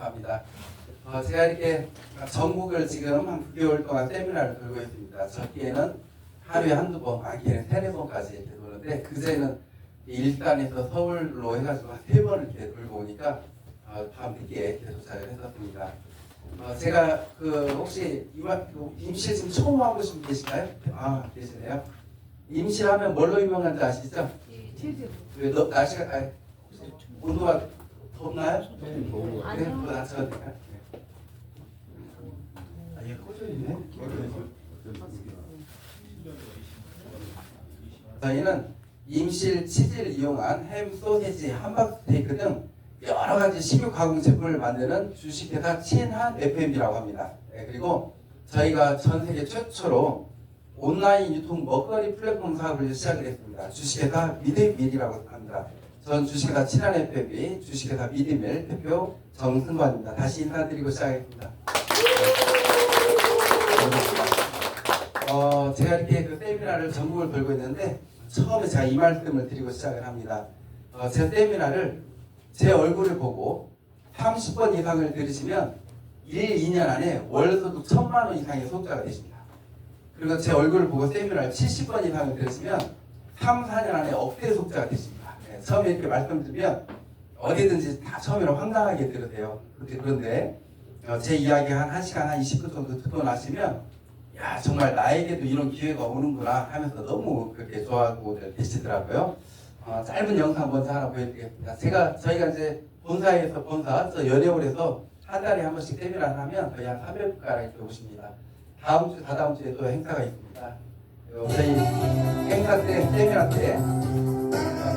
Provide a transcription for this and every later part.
감사합니다. 제가 이렇게 전국을 지금 한 9개월 동안 세미나를 돌고 있습니다. 적기에는 하루에 한두 번, 많게는 3-4번까지 이렇게 도는데, 그제는 일산에서 서울로 해가지고 한 3번을 이렇게 돌고 오니까 밤 늦게 이렇게 도착을 했었습니다. 제가 혹시 임실 지금 처음 와보신 분 계신가요? 계시네요. 임실하면 뭘로 유명한지 아시죠? 날씨가 온도가 덥나요? 네, 더 낮춰도 될까요? 얘 꺼져있네. 저희는 임실 치즈를 이용한 햄, 소세지, 함박 스테이크 등 여러 가지 식육 가공 제품을 만드는 주식회사 친한 FM이라고 합니다. 네, 그리고 저희가 전 세계 최초로 온라인 유통 먹거리 플랫폼 사업을 시작을 했습니다. 주식회사 미드밀이라고 합니다. 전 주식회사 친한 FM이 주식회사 미드밀 대표 정승관입니다. 다시 인사드리고 시작하겠습니다. 제가 이렇게 세미나를 전국을 돌고 있는데, 처음에 제가 이 말씀을 드리고 시작을 합니다. 제 세미나를 제 얼굴을 보고 30번 이상을 들으시면 1, 2년 안에 월소득 1,000만 원 이상의 소득자가 되십니다. 그리고 제 얼굴을 보고 세미나를 70번 이상을 들으시면 3, 4년 안에 억대 소득자가 되십니다. 네, 처음에 이렇게 말씀드리면 어디든지 다 처음에는 황당하게 들으세요. 그런데 제 이야기 한 1시간 한 20분 정도 듣고 나시면, 야, 정말 나에게도 이런 기회가 오는구나 하면서 너무 그렇게 좋아하고 계시더라고요. 짧은 영상 먼저 하나 보여드리겠습니다. 저희가 이제 본사에서 저 연회홀에서 한 달에 한 번씩 세미나를 하면 거의 한 300가량 이렇게 오십니다. 다음 주, 다다음 주에 또 행사가 있습니다. 저희 행사 때, 세미나 때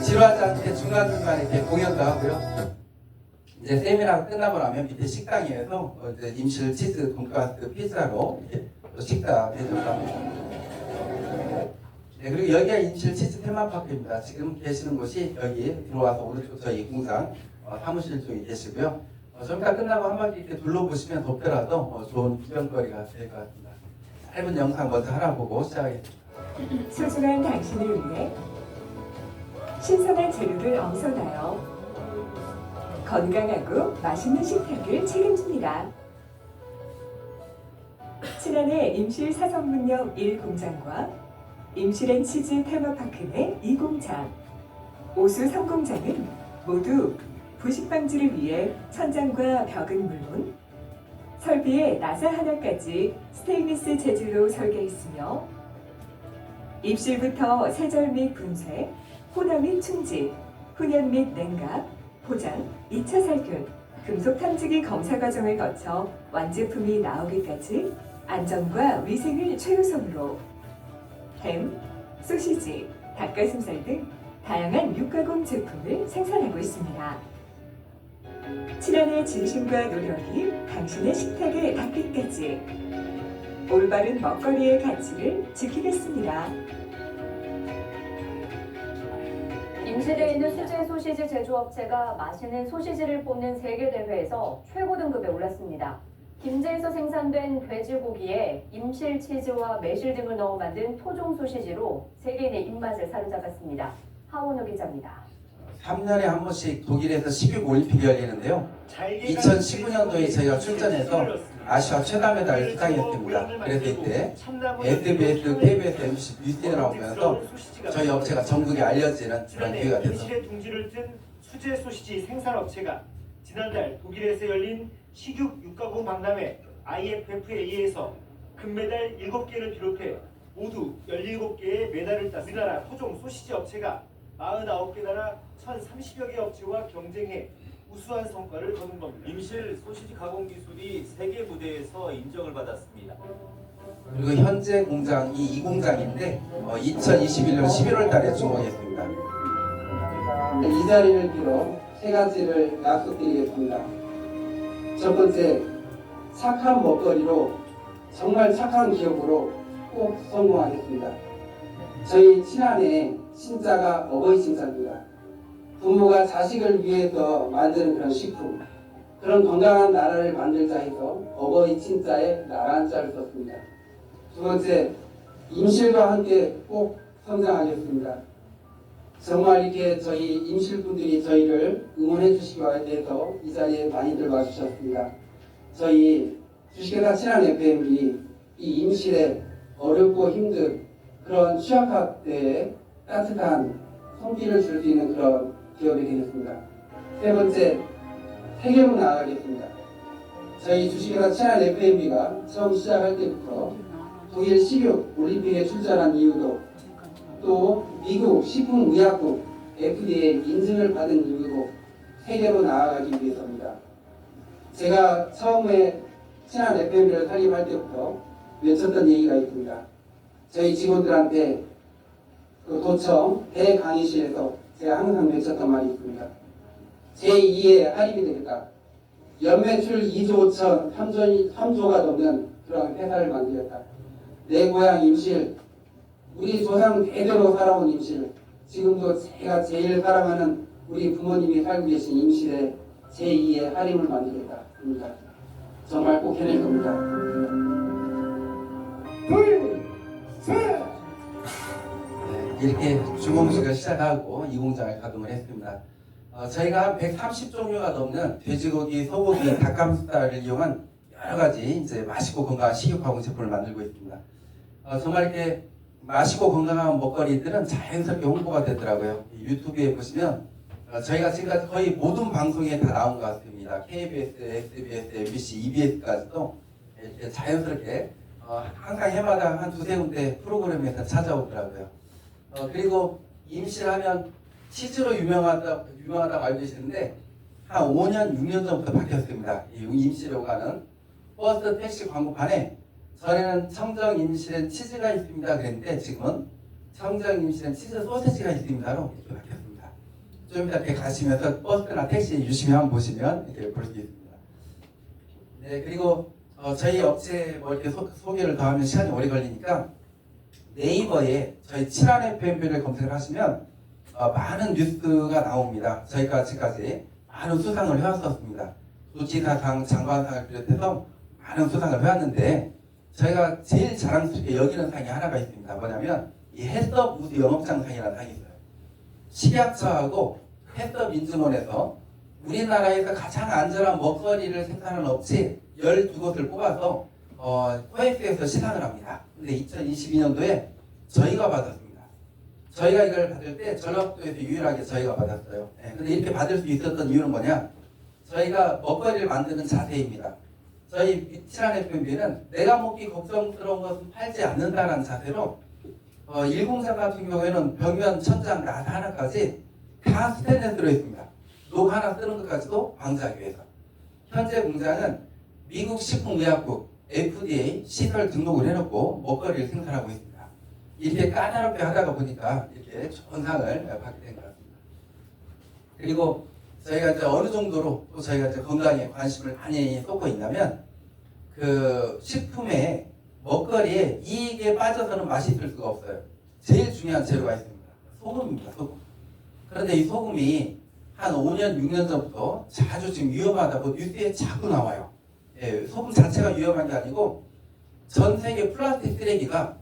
지루하지 않게 중간중간에 이렇게 공연도 하고요. 이제 세미나가 끝나고 나면 밑에 식당에서 이제 임실 치즈 돈가스 피자로 이렇게 식사 대접을 합니다. 네, 그리고 여기가 임실 치즈 테마파크입니다. 지금 계시는 곳이 여기 들어와서 오른쪽 저희 공장 사무실 쪽에 계시고요. 좀 이따 끝나고 한 바퀴 이렇게 둘러보시면 덥더라도 좋은 구경거리가 될 것 같습니다. 짧은 영상 먼저 하나 보고 시작하겠습니다. 소중한 당신을 위해 신선한 재료를 엄선하여 건강하고 맛있는 식탁을 책임집니다. 친환의 임실 사성문역 1공장과 임실앤 치즈 테마파크 내 2공장, 오수 3공장은 모두 부식 방지를 위해 천장과 벽은 물론 설비의 나사 하나까지 스테인리스 재질로 설계했으며, 입실부터 세절 및 분쇄, 혼화 및 충진, 훈연 및 냉각, 포장, 2차 살균, 금속 탐지기 검사 과정을 거쳐 완제품이 나오기까지 안전과 위생을 최우선으로 햄, 소시지, 닭가슴살 등 다양한 육가공 제품을 생산하고 있습니다. 친환의 진심과 노력이 당신의 식탁에 닿기까지 올바른 먹거리의 가치를 지키겠습니다. 임실에 있는 수제 소시지 제조업체가 맛있는 소시지를 뽑는 세계대회에서 최고 등급에 올랐습니다. 김제에서 생산된 돼지고기에 임실 치즈와 매실 등을 넣어 만든 토종 소시지로 세계인의 입맛을 사로잡았습니다. 하원우 기자입니다. 3년에 한 번씩 독일에서 식육 올림픽이 열리는데요. 2019년도에 저희가 출전해서 아시아 최다 메달을 수상했습니다. 그래서 이때 SBS, KBS MC 뉴스에 나오면서 저희 업체가 전국에 알려지는 그런 기회가 됐습니다. 임실에 둥지를 뜬 수제 소시지 생산업체가 지난달 독일에서 열린 식육 육가공 박람회 IFFA에서 금메달 7개를 비롯해 모두 17개의 메달을 딴 우리나라 토종 소시지 업체가 49개 나라 1,030여 개 업체와 경쟁해 우수한 성과를 거둔 겁니다. 임실 소시지 가공 기술이 세계 무대에서 인정을 받았습니다. 그리고 현재 공장이 이 공장인데 2021년 11월 달에 준공했습니다. 이 자리를 빌어 세 가지를 약속드리겠습니다. 첫 번째, 착한 먹거리로 정말 착한 기업으로 꼭 성공하겠습니다. 저희 친한의 신자가 어버이 신자입니다. 부모가 자식을 위해서 만드는 그런 식품, 그런 건강한 나라를 만들자 해서 어버이 친자에 나라는 자를 썼습니다. 두 번째, 임실과 함께 꼭 성장하겠습니다. 정말 이렇게 저희 임실분들이 저희를 응원해 주시기 위해서 이 자리에 많이들 와주셨습니다. 저희 주식회사 친한 FM이 이 임실에 어렵고 힘든 그런 취약학 때에 따뜻한 손길을 줄 수 있는 그런 기업이 되겠습니다. 세 번째, 세계로 나아가겠습니다. 저희 주식회사 친한 FMB가 처음 시작할 때부터 독일 식욕 올림픽에 출전한 이유도 또 미국 식품의약국 FDA 인증을 받은 이유도 세계로 나아가기 위해서입니다. 제가 처음에 친한 FMB를 설립할 때부터 외쳤던 얘기가 있습니다. 저희 직원들한테 그 도청 대강의실에서 제가 항상 외쳤던 말이 있습니다. 제2의 할인이 되겠다. 연매출 2조 5천 3조가 넘는 그런 회사를 만들겠다. 내 고향 임실, 우리 조상 대대로 살아온 임실, 지금도 제가 제일 사랑하는 우리 부모님이 살고 계신 임실에 제2의 할인을 만들겠다 합니다. 정말 꼭 해낼 겁니다. 이렇게 주공식을 시작하고 이 공장을 가동을 했습니다. 저희가 한 130종류가 넘는 돼지고기, 소고기, 닭가슴살을 이용한 여러 가지 이제 맛있고 건강한 식육가공 제품을 만들고 있습니다. 정말 이렇게 맛있고 건강한 먹거리들은 자연스럽게 홍보가 되더라고요. 유튜브에 보시면 저희가 지금까지 거의 모든 방송에 다 나온 것 같습니다. KBS, SBS, MBC, EBS까지도 이렇게 자연스럽게 항상 해마다 한 두세 군데 프로그램에서 찾아오더라고요. 그리고 임실하면 치즈로 유명하다고 알고 계시는데 한 5년, 6년 전부터 바뀌었습니다. 이 임실로 가는 버스 택시 광고판에 전에는 청정 임실엔 치즈가 있습니다 그랬는데 지금은 청정 임실엔 치즈 소세지가 있습니다로 이렇게 바뀌었습니다. 좀 이따 이렇게 가시면서 버스나 택시 유심히 한번 보시면 이렇게 볼 수 있습니다. 네, 그리고 저희 업체 뭐 이렇게 소개를 더 하면 시간이 오래 걸리니까 네이버에 저희 친한 FMB를 검색을 하시면 많은 뉴스가 나옵니다. 저희가 지금까지 많은 수상을 해왔었습니다. 도지사상, 장관상을 비롯해서 많은 수상을 해왔는데 저희가 제일 자랑스럽게 여기는 상이 하나가 있습니다. 뭐냐면 이 햇섭 우수 영업장상이라는 상이 있어요. 식약처하고 햇섭인증원에서 우리나라에서 가장 안전한 먹거리를 생산하는 업체 12곳을 뽑아서 코엑스에서 시상을 합니다. 근데 2022년도에 저희가 받았습니다. 저희가 이걸 받을 때 전라북도에서 유일하게 저희가 받았어요. 근데 이렇게 받을 수 있었던 이유는 뭐냐? 저희가 먹거리를 만드는 자세입니다. 저희 친한 FMB는 내가 먹기 걱정스러운 것은 팔지 않는다는 자세로 103 같은 경우에는 벽면, 천장, 나사 하나까지 다 스테인레스로 했습니다. 녹 하나 쓰는 것까지도 방지하기 위해서. 현재 공장은 미국 식품의약국 FDA 시설 등록을 해놓고 먹거리를 생산하고 있습니다. 이렇게 까다롭게 하다가 보니까 이렇게 좋은 상을 받게 된 것 같습니다. 그리고 저희가 이제 어느 정도로 또 저희가 이제 건강에 관심을 많이 쏟고 있냐면 그 식품에 먹거리에 이익에 빠져서는 맛이 있을 수가 없어요. 제일 중요한 재료가 있습니다. 소금입니다. 소금. 그런데 이 소금이 한 5년, 6년 전부터 자주 지금 위험하다고 뉴스에 자꾸 나와요. 소금 자체가 위험한 게 아니고 전 세계 플라스틱 쓰레기가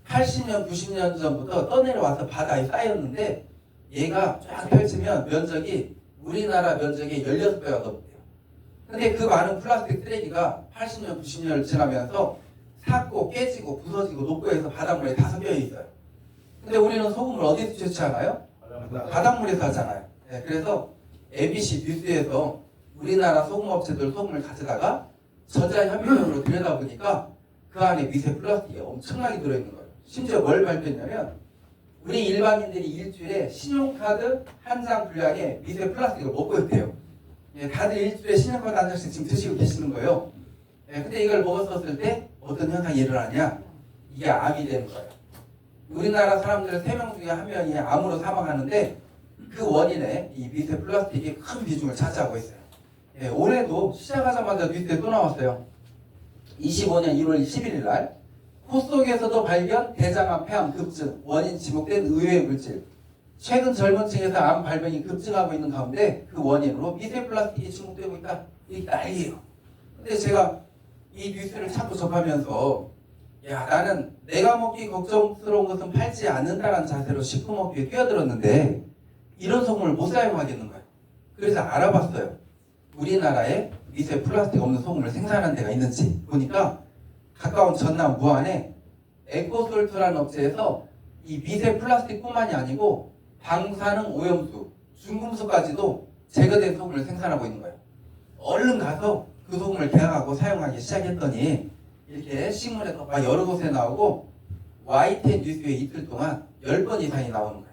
80년, 90년 전부터 떠내려와서 바다에 쌓였는데 얘가 쫙 펼치면 면적이 우리나라 면적의 16배가 넘대요. 근데 그 많은 플라스틱 쓰레기가 80년, 90년을 지나면서 삭고 깨지고 부서지고 녹고해서 바닷물에 다 섞여 있어요. 근데 우리는 소금을 어디서 채취하나요? 바닷물에서 하잖아요. 그래서 MBC 뉴스에서 우리나라 소금업체들 소금을 가져다가 전자협의용으로 들여다보니까 그 안에 미세 플라스틱이 엄청나게 들어있는 거예요. 심지어 뭘 발표했냐면 우리 일반인들이 일주일에 신용카드 한 장 분량의 미세 플라스틱을 먹고 있대요. 다들 일주일에 신용카드 한 장씩 지금 드시고 계시는 거예요. 근데 이걸 먹었었을 때 어떤 현상이 일어나냐? 이게 암이 되는 거예요. 우리나라 사람들 3명 중에 1명이 암으로 사망하는데 그 원인에 이 미세 플라스틱이 큰 비중을 차지하고 있어요. 올해도 시작하자마자 뉴스에 또 나왔어요. 25년 1월 11일 날 코 속에서도 발견 대장암, 폐암 급증, 원인 지목된 의외의 물질. 최근 젊은 층에서 암 발병이 급증하고 있는 가운데 그 원인으로 미세 플라스틱이 지목되고 있다. 이게 난리예요. 근데 제가 이 뉴스를 자꾸 접하면서 야, 나는 내가 먹기 걱정스러운 것은 팔지 않는다는 자세로 식품업계에 뛰어들었는데 이런 소금을 못 사용하겠는 거예요. 그래서 알아봤어요. 우리나라에 미세 플라스틱 없는 소금을 생산하는 데가 있는지 보니까 가까운 전남 무안에 에코솔트라는 업체에서 이 미세 플라스틱뿐만이 아니고 방사능 오염수, 중금수까지도 제거된 소금을 생산하고 있는 거예요. 얼른 가서 그 소금을 개항하고 사용하기 시작했더니 이렇게 신문에서 막 여러 곳에 나오고 YTN 뉴스에 이틀 동안 10번 이상이 나오는 거예요.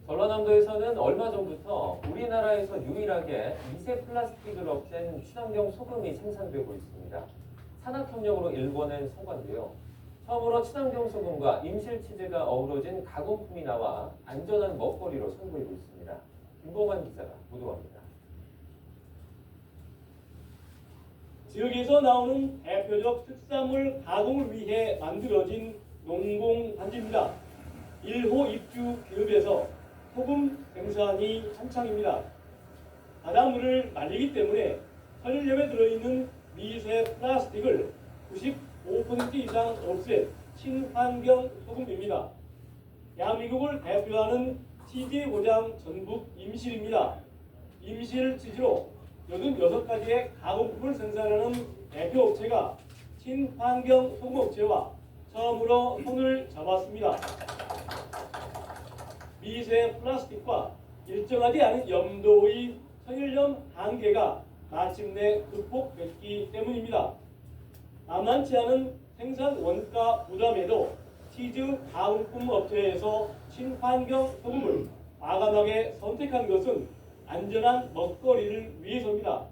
전라남도에서는 얼마 전부터 우리나라에서 유일하게 미세 플라스틱을 없앤 친환경 소금이 생산되고 있습니다. 산학협력으로 일본엔 성과인데요. 처음으로 친환경 소금과 임실치즈가 어우러진 가공품이 나와 안전한 먹거리로 선보이고 있습니다. 김보만 기자가 보도합니다. 지역에서 나오는 대표적 특산물 가공을 위해 만들어진 농공단지입니다. 1호 입주 기업에서 소금 생산이 한창입니다. 바닷물을 말리기 때문에 천일염에 들어있는 미세 플라스틱을 95% 이상 없앤 친환경 소금입니다. 대한민국을 대표하는 치즈의 고장 전북 임실입니다. 임실 치즈로 86가지의 가공품을 생산하는 대표 업체가 친환경 소금업체와 처음으로 손을 잡았습니다. 미세 플라스틱과 일정하지 않은 염도의 천일염 한계가 마침내 극복됐기 때문입니다. 만만치 않은 생산 원가 부담에도 치즈 가공품 업체에서 친환경 소금을 과감하게 선택한 것은 안전한 먹거리를 위해서입니다.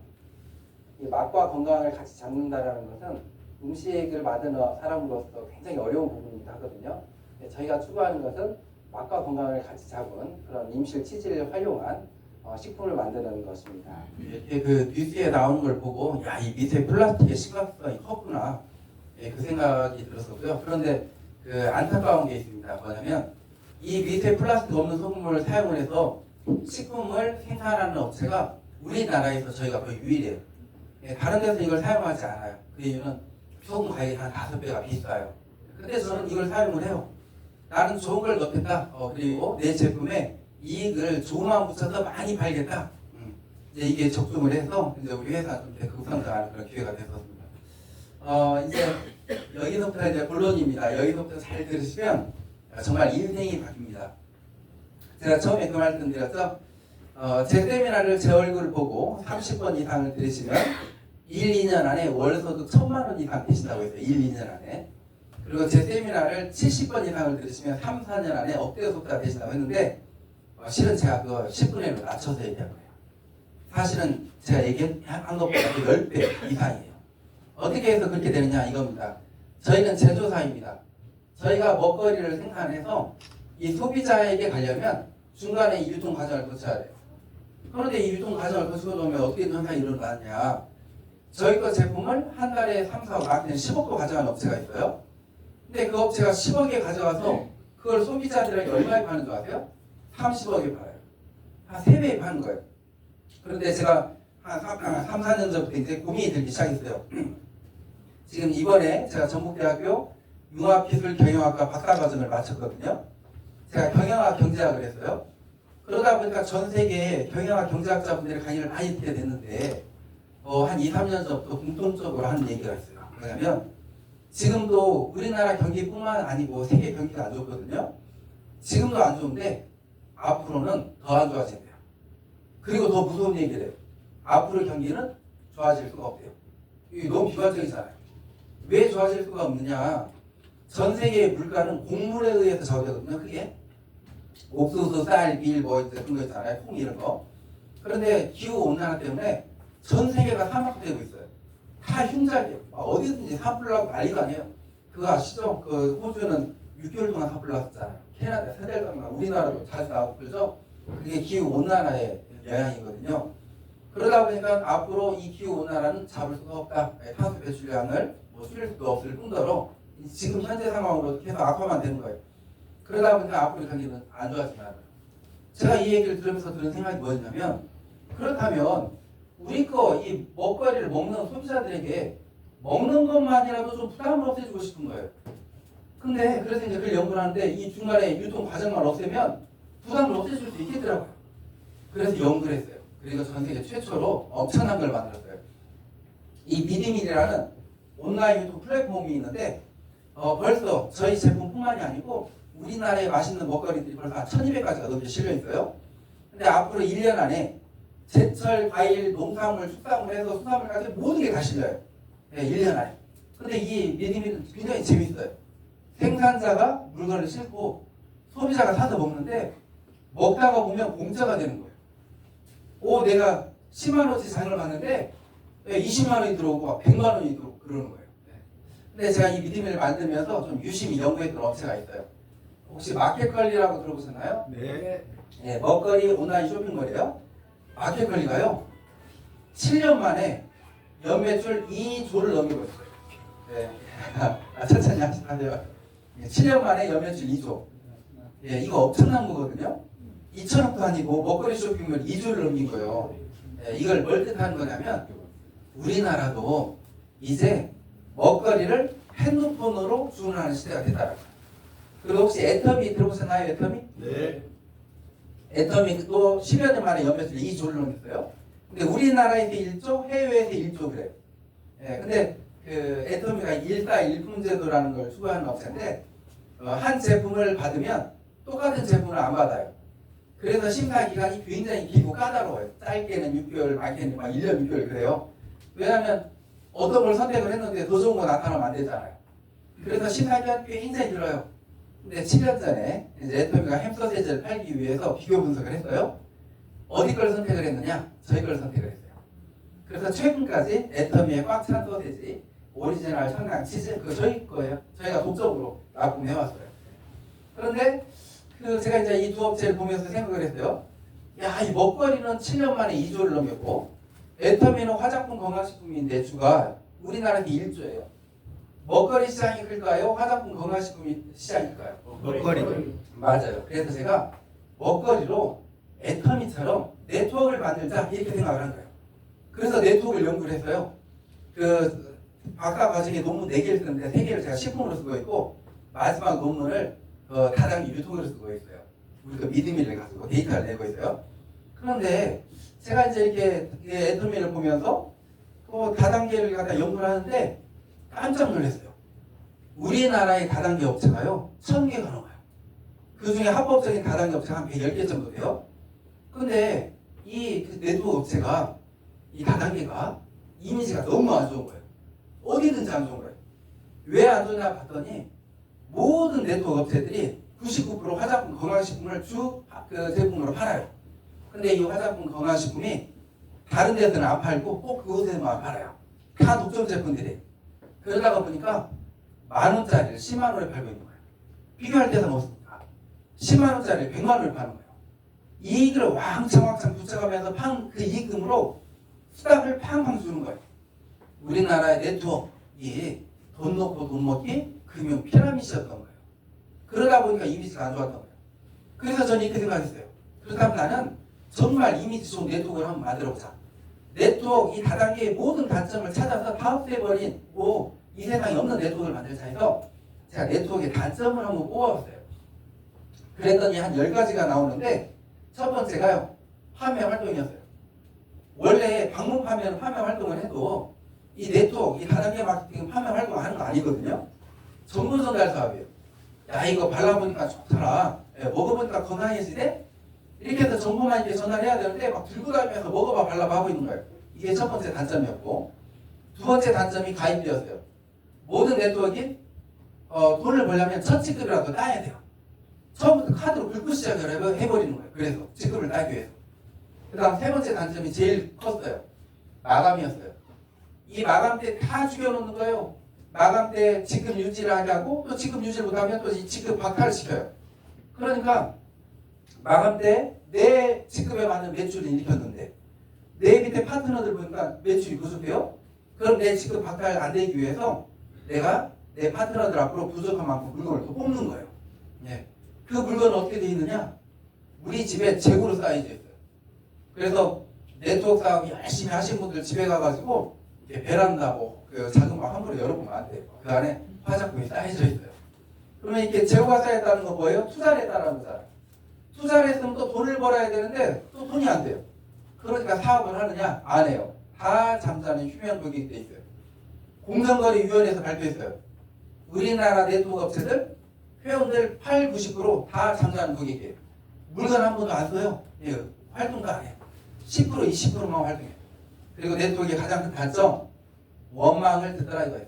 이 맛과 건강을 같이 잡는다라는 것은 음식을 만드는 사람으로서 굉장히 어려운 부분이기도 하거든요. 저희가 추구하는 것은 맛과 건강을 같이 잡은 그런 임실 치즈를 활용한 식품을 만드는 것입니다. 이렇게 그 뉴스에 나오는 걸 보고 야, 이 미세 플라스틱의 심각성이 컸구나 그 생각이 들었었고요. 그런데 그 안타까운 게 있습니다. 뭐냐면 이 미세 플라스틱 없는 소금을 사용을 해서 식품을 생산하는 업체가 우리나라에서 저희가 거의 유일해요. 다른 데서 이걸 사용하지 않아요. 그 이유는 소금 가격이 한 5배가 비싸요. 근데 저는 이걸 사용을 해요. 나는 좋은 걸 넣겠다. 그리고 내 제품에 이익을 조금만 붙여서 많이 팔겠다. 이제 이게 적중을 해서 이제 우리 회사 좀 급성장하는 그런 기회가 됐었습니다. 이제 여기서부터 이제 본론입니다. 여기서부터 잘 들으시면 정말 인생이 바뀝니다. 제가 처음에 그 말씀 드렸죠. 제 세미나를 제 얼굴 보고 30번 이상을 들으시면 1, 2년 안에 월소득 1,000만 원 이상 되신다고 했어요. 1, 2년 안에. 그리고 제 세미나를 70번 이상을 들으시면 3, 4년 안에 억대 소득자 되신다고 했는데 실은 제가 그거 10분의 1로 낮춰서 얘기한 거예요. 사실은 제가 얘기한 것보다 10배 이상이에요. 어떻게 해서 그렇게 되느냐 이겁니다. 저희는 제조사입니다. 저희가 먹거리를 생산해서 이 소비자에게 가려면 중간에 이 유통 과정을 거쳐야 돼요. 그런데 이 유통 과정을 거치고 나면 어떻게 현상이 일어나냐. 저희 거 제품을 한 달에 3, 4억, 나한테는 10억도 가져가는 업체가 있어요. 근데 그 업체가 10억에 가져가서 그걸 소비자들에게 얼마에 파는 줄 아세요? 30억에 팔아요. 한 3배에 파는 거예요. 그런데 제가 한 3, 4년 전부터 이제 고민이 들기 시작했어요. 지금 이번에 제가 전북대학교 융합기술경영학과 박사과정을 마쳤거든요. 제가 경영학 경제학을 했어요. 그러다 보니까 전 세계에 경영학 경제학자분들이 강의를 많이 듣게 됐는데 한 2, 3년 전부터 공통적으로 하는 얘기가 있어요. 뭐냐면 지금도 우리나라 경기뿐만 아니고 세계 경기가 안 좋거든요. 지금도 안 좋은데 앞으로는 더 안 좋아진대요. 그리고 더 무서운 얘기를 해요. 앞으로 경기는 좋아질 수가 없대요. 이게 너무 비관적이잖아요. 왜 좋아질 수가 없느냐. 전 세계의 물가는 곡물에 의해서 저거거든요. 그게 옥수수, 쌀, 밀 뭐 그런 거 있잖아요. 콩 이런 거. 그런데 기후 온난화 때문에 전 세계가 사막되고 있어요. 다 흉작이에요. 어디든지 산불나고 난리가 아니에요. 그거 아시죠? 그 호주는 6개월 동안 산불 났었잖아요. 캐나다, 세델강나 우리나라도 자주 나오고 그러죠. 그게 기후 온난화의 영향이거든요. 그러다 보니까 앞으로 이 기후 온난화는 잡을 수가 없다. 탄소 배출량을 줄일 수도 없을 뿐더러 지금 현재 상황으로 계속 악화만 되는 거예요. 그러다 보니까 앞으로 경기는 안 좋아지는 거예요. 제가 이 얘기를 들으면서 드는 생각이 뭐였냐면 그렇다면 우리 거 이 먹거리를 먹는 소비자들에게 먹는 것만이라도 좀 부담을 없애주고 싶은 거예요. 근데 그래서 이제 그걸 연구를 하는데 이 중간에 유통 과정만 없애면 부담을 없애줄 수 있겠더라고요. 그래서 연구를 했어요. 그리고 전 세계 최초로 엄청난 걸 만들었어요. 이 미디밀이라는 온라인 유튜브 플랫폼이 있는데 벌써 저희 제품뿐만이 아니고 우리나라의 맛있는 먹거리들이 벌써 한 1200가지가 넘게 실려 있어요. 근데 앞으로 1년 안에 제철, 과일, 농산물, 축산물 해서 수산물까지 모든 게 다 실려요. 네, 1년 안에. 근데 이 미디밀은 굉장히 재밌어요. 생산자가 물건을 싣고 소비자가 사서 먹는데 먹다가 보면 공짜가 되는 거예요. 내가 10만 원치 장을 봤는데 20만 원이 들어오고 막 100만 원이 들어오고 그러는 거예요. 근데 제가 이 미디밀을 만들면서 좀 유심히 연구했던 업체가 있어요. 혹시 마켓컬리라고 들어보셨나요? 네. 네, 먹거리 온라인 쇼핑몰이에요. 마켓컬리가요 7년 만에 연매출 2조를 넘기고 있어요. 네. 천천히 하세요. 7년 만에 연매출 2조. 예, 이거 엄청난 거거든요. 2천억도 아니고 먹거리 쇼핑몰 2조를 넘긴 거예요. 예, 이걸 뭘 뜻하는 거냐면 우리나라도 이제 먹거리를 핸드폰으로 주문하는 시대가 됐다는 거예요. 그리고 혹시 애터미 들어보셨나요? 애터미? 네. 애터미도 10여 년 만에 연매출 2조를 넘겼어요. 근데 우리나라에서 1조, 해외에서 1조 그래요. 예, 근데 그 애터미가 일품제도라는 걸 추구하는 업체인데 한 제품을 받으면 똑같은 제품을 안 받아요. 그래서 심사 기간이 굉장히 길고 까다로워요. 짧게는 6개월, 많게는 막 1년 6개월 그래요. 왜냐하면 어떤 걸 선택을 했는데 더 좋은 거 나타나면 안 되잖아요. 그래서 심사 기간이 굉장히 길어요. 근데 7년 전에 이제 애터미가 햄소세지를 팔기 위해서 비교 분석을 했어요. 어디 걸 선택을 했느냐? 저희 걸 선택을 했어요. 그래서 최근까지 애터미의 꽉 찬 소세지, 오리지널 청양 치즈, 그거 저희 거예요. 저희가 독점으로 납품해왔어요. 그런데 제가 이제 이 두 업체를 보면서 생각을 했어요. 야, 이 먹거리는 7년 만에 2조를 넘겼고, 애터미는 화장품 건강식품인 내주가 우리나라에서 1조예요. 먹거리 시장이 클까요? 화장품 건강식품 시장일까요? 먹거리. 맞아요. 그래서 제가 먹거리로 애터미처럼 네트워크를 만들자 이렇게 생각을 한 거예요. 그래서 네트워크를 연구를 했어요. 그 박사 과정에 논문 4개를 쓰는데 3개를 제가 식품으로 쓰고 있고 마지막 논문을 다단계 유통으로 쓰고 있어요. 우리 그 미드밀을 가지고 데이터를 내고 있어요. 그런데 제가 이제 이렇게 애터미를 보면서 다단계를 갖다 연구를 하는데 깜짝 놀랐어요. 우리나라의 다단계 업체가요 1000개가 넘어요. 그 중에 합법적인 다단계 업체가 한 110개 정도 돼요. 근데 이 네트워크 업체가 이 다단계가 이미지가 너무 안 좋은 거예요. 어디든지 안 좋은 거예요. 왜 안 좋냐 봤더니 모든 네트워크 업체들이 99% 화장품 건강식품을 그 제품으로 팔아요. 근데 이 화장품 건강식품이 다른 데서는 안 팔고 꼭 그곳에서만 팔아요. 다 독점 제품들이. 그러다가 보니까 10,000원짜리를 10만 원에 팔고 있는 거예요. 비교할 데가 없으니까 10만 원짜리를 100만 원에 파는 거예요. 이익을 왕창 붙여가면서 그 이익금으로 수당을 팡팡 주는 거예요. 우리나라의 네트워크이 돈 놓고 돈 먹기 금융 피라미드였던 거예요. 그러다 보니까 이미지가 안 좋았던 거예요. 그래서 저는 이렇게 생각했어요. 그렇다면 나는 정말 이미지 좋은 네트워크를 한번 만들어보자. 네트워크 이 다단계의 모든 단점을 찾아서 다 없애버린 이 세상에 없는 네트워크를 만들자 해서 제가 네트워크의 단점을 한번 뽑아봤어요. 그랬더니 한 10가지가 나오는데 첫 번째가요. 판매 활동이었어요. 원래 방문 판매는 판매 활동을 해도 이 네트워크, 이 다단계 마케팅 판매 활동 하는 거 아니거든요. 정보 전달 사업이에요. 야, 이거 발라보니까 좋더라. 먹어보니까 건강해지네? 이렇게 해서 정보만 이렇게 전달해야 되는데 막 들고 다니면서 먹어봐 발라봐 하고 있는 거예요. 이게 첫 번째 단점이었고 두 번째 단점이 가입비였어요. 모든 네트워크가 돈을 벌려면 첫 지급이라도 따야 돼요. 처음부터 카드로 긁고 시작을 해버리는 거예요. 그래서 지급을 따기 위해서. 그 다음 세 번째 단점이 제일 컸어요. 마감이었어요. 이 마감 때 다 죽여놓는 거예요. 마감 때 지급 유지를 하냐고 또 지급 유지를 못하면 또 이 지급 박탈을 시켜요. 그러니까 마감 때 내 지급에 맞는 매출을 일으켰는데 내 밑에 파트너들 보니까 매출이 부족해요. 그럼 내 지급 박탈 안 되기 위해서 내가 내 파트너들 앞으로 부족한 만큼 물건을 또 뽑는 거예요. 예. 그 물건은 어떻게 되어 있느냐? 우리 집에 재고로 쌓여져 있어요. 그래서 네트워크 사업 열심히 하신 분들 집에 가가지고 베란다 그 작은 방 함부로 열어보면 안 돼요. 그 안에 화장품이 쌓여져 있어요. 그러면 이렇게 재고가 쌓였다는 건 뭐예요? 투자를 했다는 거잖아요. 투자를 했으면 또 돈을 벌어야 되는데 또 돈이 안 돼요. 그러니까 사업을 하느냐? 안 해요. 다 잠자는 휴면 독이 돼 있어요. 공정거래위원회에서 발표했어요. 우리나라 네트워크 업체들 회원들 90%다 잠자는 고객이에요. 물건 한 번도 안 써요. 예, 활동도 안 해요. 10% 20%만 활동해요. 그리고 네트워크의 가장 큰 단점, 원망을 듣더라 이거였어요.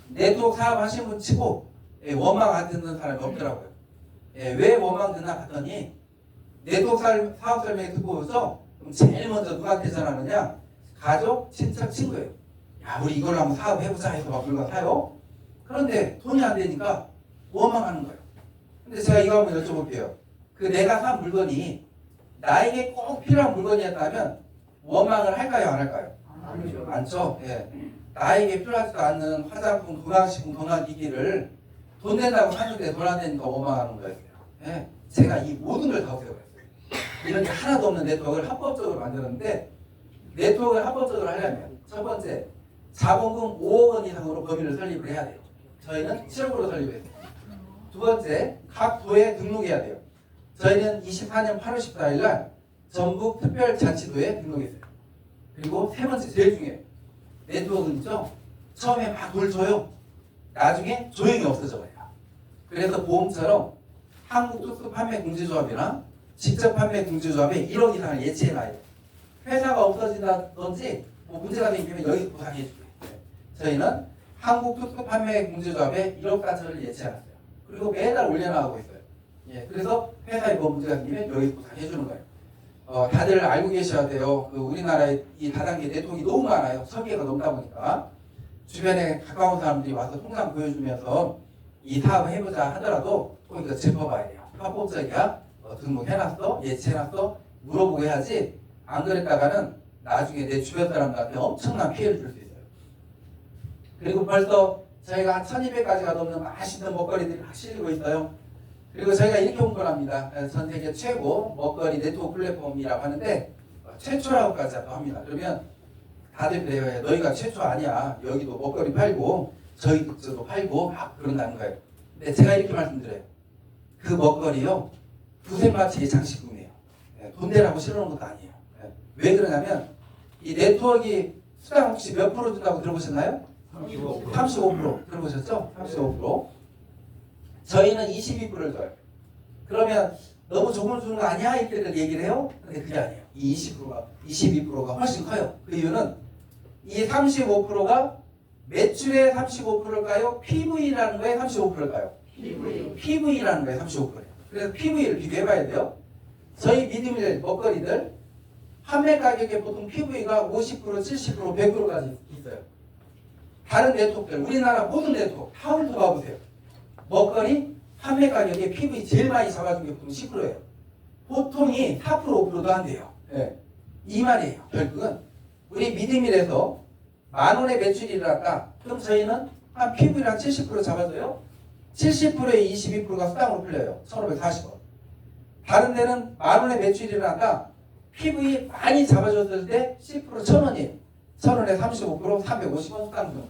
네트워크 사업 하시는 분 치고 원망 안 듣는 사람이 없더라고요. 왜 원망 듣나 봤더니 네트워크 사업 설명회 듣고 오서 제일 먼저 누구한테 전화하느냐? 가족, 친척, 친구예요. 야, 우리 이걸로 한번 사업해보자 해서 막 물건 사요. 그런데 돈이 안 되니까 원망하는 거예요. 근데 제가 이거 한번 여쭤볼게요. 그 내가 산 물건이 나에게 꼭 필요한 물건이었다면 원망을 할까요? 안 할까요? 않죠. 예. 나에게 필요하지도 않는 화장품, 건강식품, 건강기기를 돈 낸다고 샀는데 돈 안 되니까 원망하는 거였어요. 예. 제가 이 모든 걸 다 없애버렸어요. 이런 게 하나도 없는 네트워크를 합법적으로 만들었는데, 네트워크를 합법적으로 하려면 첫 번째, 자본금 5억 원 이상으로 법인을 설립을 해야 돼요. 저희는 7억으로 설립했어요. 두 번째, 각 도에 등록해야 돼요. 저희는 24년 8월 14일 날 전북 특별자치도에 등록했어요. 그리고 세 번째, 제일 중요해요. 네트워크는 있죠? 처음에 막 돈 줘요. 나중에 조용히 없어져 버려요. 그래서 보험처럼 한국특수판매공제조합이나 직접판매공제조합에 1억 이상을 예치해놔요. 회사가 없어진다든지 뭐 문제가 생기면 여기서 보상해주고요. 저희는 한국특수판매공제조합에 1억 4천을 예치해놨어요. 그리고 매달 올려나가고 있어요. 예, 그래서 회사에 뭐 문제가 생기면 여기서 보상해주는 거예요. 다들 알고 계셔야 돼요. 우리나라에 이 다단계 네트워크가 너무 많아요. 설계가 넘다 보니까 주변에 가까운 사람들이 와서 통장 보여주면서 이 사업을 해보자 하더라도 꼭 이거 짚어봐야 돼요. 합법적이야? 등록해놨어? 예치해놨어? 물어보고 해야지. 안 그랬다가는 나중에 내 주변 사람들한테 엄청난 피해를 줄 수 있어요. 그리고 벌써 저희가 한 1200가지가 넘는 맛있는 먹거리들이 막 실리고 있어요. 그리고 저희가 이렇게 홍보합니다. 전 세계 최고 먹거리 네트워크 플랫폼이라고 하는데 최초라고까지 합니다. 그러면 다들 그래요. 너희가 최초 아니야. 여기도 먹거리 팔고 저희 국수도 팔고 막 그런다는 거예요. 근데 제가 이렇게 말씀드려요. 그 먹거리요. 두세 마치의 장식품이에요. 돈 내라고 실어놓은 것도 아니에요. 왜 그러냐면 이 네트워크 수당 혹시 몇 프로 준다고 들어보셨나요? 35% 들어보셨죠? 35%. 저희는 22%를 줘요. 그러면 너무 조금 주는 거 아니야? 이렇게 얘기를 해요. 근데 그게 아니에요. 이 22%가 훨씬 커요. 그 이유는 이 35%가 매출의 35%일까요? PV라는 거에 35%일까요? PV라는 거에 35%예요. 그래서 PV를 비교해봐야 돼요. 저희 믿음의 먹거리들 판매 가격에 보통 PV가 50%, 70%, 100%까지 있어요. 다른 네트워크들, 우리나라 모든 네트워크 다 훑어봐 보세요. 먹거리 판매 가격에 PV 제일 많이 잡아준 게 보통 10%예요. 보통이 4%, 5%도 안 돼요. 네. 이 말이에요. 결국은 우리 믿음일에서 10,000원의 매출이 일어났다. 그럼 저희는 한 PV랑 70% 잡아줘요. 70%의 22%가 수당으로 풀려요. 1,540원. 다른 데는 10,000원의 매출이 일어났다. PV 많이 잡아줬을 때 10% 1,000원이에요. 1,000원에 35% 350원 수당 중.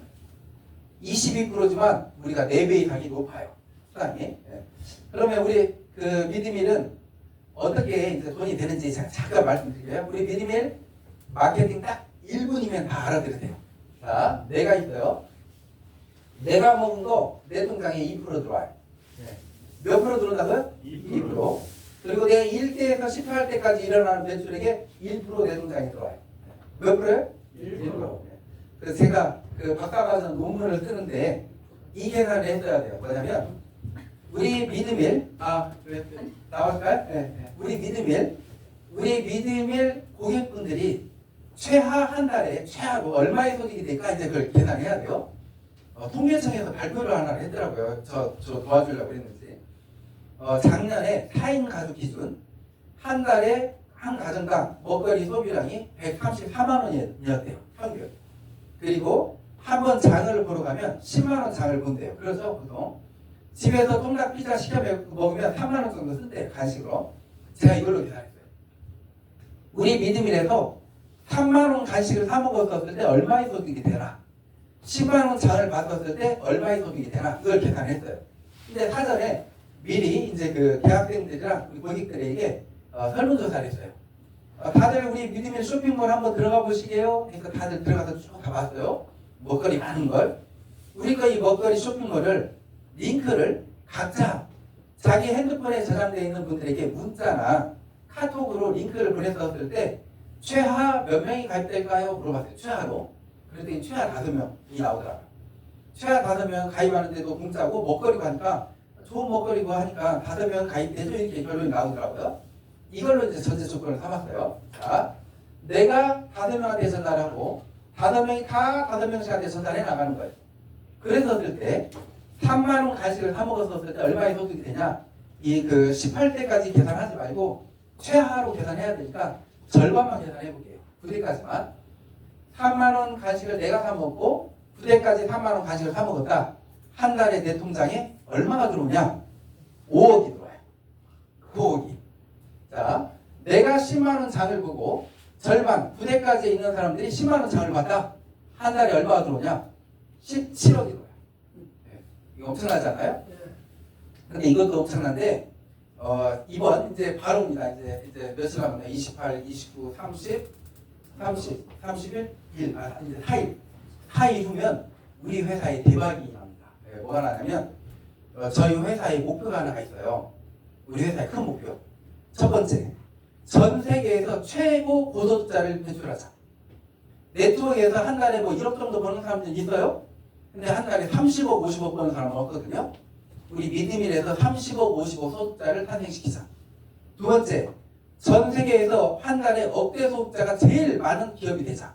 22%지만 우리가 4배 이상이 높아요. 수당이. 예. 그러면 우리 그 미드밀은 어떻게 이제 돈이 되는지 잠깐 말씀드릴게요. 우리 미드밀 마케팅 딱 1분이면 다 알아들으세요. 자, 내가 있어요. 내가 먹은 거 내 통장에 2% 들어와요. 몇 프로 들어온다고요? 2%. 그리고 내가 1대에서 18 때까지 일어나는 매출액에 1% 내 통장에 들어와요. 몇 프로요? 1%. 그래서 제가 그 박사과정 논문을 쓰는데 이 계산을 했어야 돼요. 뭐냐면 우리 미드밀 나올까요? 네. 우리 미드밀 고객분들이 최하 한 달에 최하로 얼마의 소득이 될까 이제 그걸 계산해야 돼요. 통계청에서 발표를 하나 했더라고요. 저 도와주려고 했는지. 작년에 4인 가족 기준 한 달에 한 가정당 먹거리 소비량이 134만 원이었대요. 평균. 그리고 한 번 장을 보러 가면 10만 원 장을 본대요. 그래서 보통 집에서 통닭 피자 시켜 먹으면 3만 원 정도 쓴대요. 간식으로. 제가 이걸로 계산했어요. 우리 미드밀에서 3만 원 간식을 사 먹었을 때 얼마의 소득이 되나? 10만 원 장을 받았을 때 얼마의 소득이 되나? 그걸 계산했어요. 근데 사전에 미리 이제 그 대학생들이랑 우리 고객들에게 설문조사를 했어요. 다들 우리 믿음의 쇼핑몰 한번 들어가 보시게요. 그러니까 다들 들어가서 쭉 가봤어요. 먹거리 많은 걸. 우리가 이 먹거리 쇼핑몰을 링크를 각자 자기 핸드폰에 저장되어 있는 분들에게 문자나 카톡으로 링크를 보냈었을 때 최하 몇 명이 가입될까요? 물어봤어요. 최하로. 그랬더니 최하 5명이 나오더라고요. 최하 5명 가입하는데도 공짜고 먹거리고 하니까 좋은 먹거리고 하니까 5명 가입되죠? 이렇게 결론이 나오더라고요. 이걸로 이제 전제 조건을 삼았어요. 자, 내가 5명한테 전달하고 5명이 다 5명씩한테 전달해 나가는 거예요. 그랬었을 때 3만 원 간식을 사 먹었었을 때 얼마의 소득이 되냐? 이 그 18대까지 계산하지 말고 최하로 계산해야 되니까 절반만 계산해 볼게요. 9대까지만. 3만 원 간식을 내가 사 먹고 9대까지 3만 원 간식을 사 먹었다. 한 달에 내 통장에 얼마가 들어오냐? 5억이 들어와요. 5억이. 자, 내가 10만 원 장을 보고 절반 9대까지 있는 사람들이 10만 원 장을 봤다. 한 달에 얼마가 들어오냐? 17억이 들어와요. 이거 엄청나잖아요? 근데 이것도 엄청난데 이번 이제 바로입니다. 이제 며칠 남았나요? 28, 29, 30, 31, 1, 이제 4일 후면 우리 회사에 대박이 납니다. 뭐가 나냐면 저희 회사의 목표가 하나가 있어요. 우리 회사의 큰 목표. 첫 번째, 전 세계에서 최고 고소득자를 배출하자. 네트워크에서 한 달에 뭐 1억 정도 버는 사람들 있어요? 근데 한 달에 30억, 50억 버는 사람은 없거든요. 우리 믿음이라서 30억, 50억 소득자를 탄생시키자. 두 번째, 전 세계에서 한 달에 억대 소득자가 제일 많은 기업이 되자.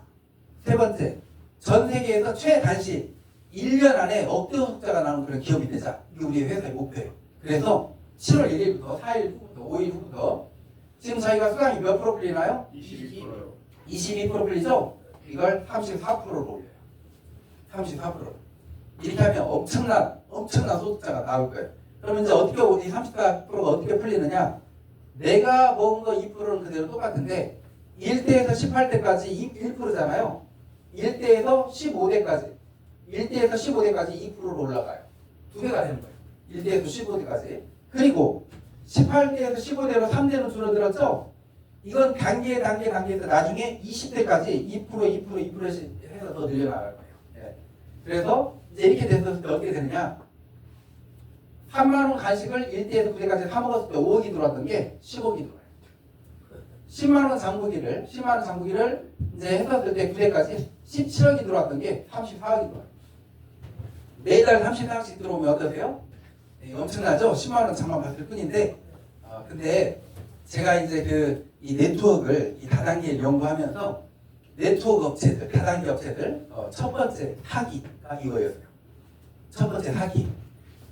세 번째, 전 세계에서 최단시 1년 안에 억대 소득자가 나오는 그런 기업이 되자. 이게 우리 회사의 목표예요. 그래서 7월 1일부터 4일 후부터 5일 후부터 지금 저희가 수당이 몇 프로 풀리나요? 22%요. 22% 풀리죠? 이걸 34%로 올려요. 34%. 이렇게 하면 엄청난 소득자가 나올 거예요. 그러면 이제 어떻게 이 34%가 어떻게 풀리느냐? 내가 먹은 거 2%는 그대로 똑같은데 1대에서 18대까지 1%잖아요. 1대에서 15대까지 2%로 올라가요. 2배가 되는 거예요. 1대에서 15대까지. 그리고 18대에서 15대로 3대는 줄어들었죠? 이건 단계에서 나중에 20대까지 2%씩 해서 더 늘려나갈 거예요. 예. 그래서 이제 이렇게 됐을 때 어떻게 되느냐? 3만 원 간식을 1대에서 9대까지 사 먹었을 때 5억이 들어왔던 게 10억이 들어와요. 10만 원 장보기를 이제 했었을 때 9대까지 17억이 들어왔던 게 34억이 들어와요. 매달 34억씩 들어오면 어떠세요? 네, 엄청나죠? 10만 원 장만 받을 뿐인데, 근데 제가 이제 이 네트워크를 이 다단계를 연구하면서 네트워크 업체들, 다단계 업체들 첫 번째 사기가 이거였어요. 첫 번째 사기.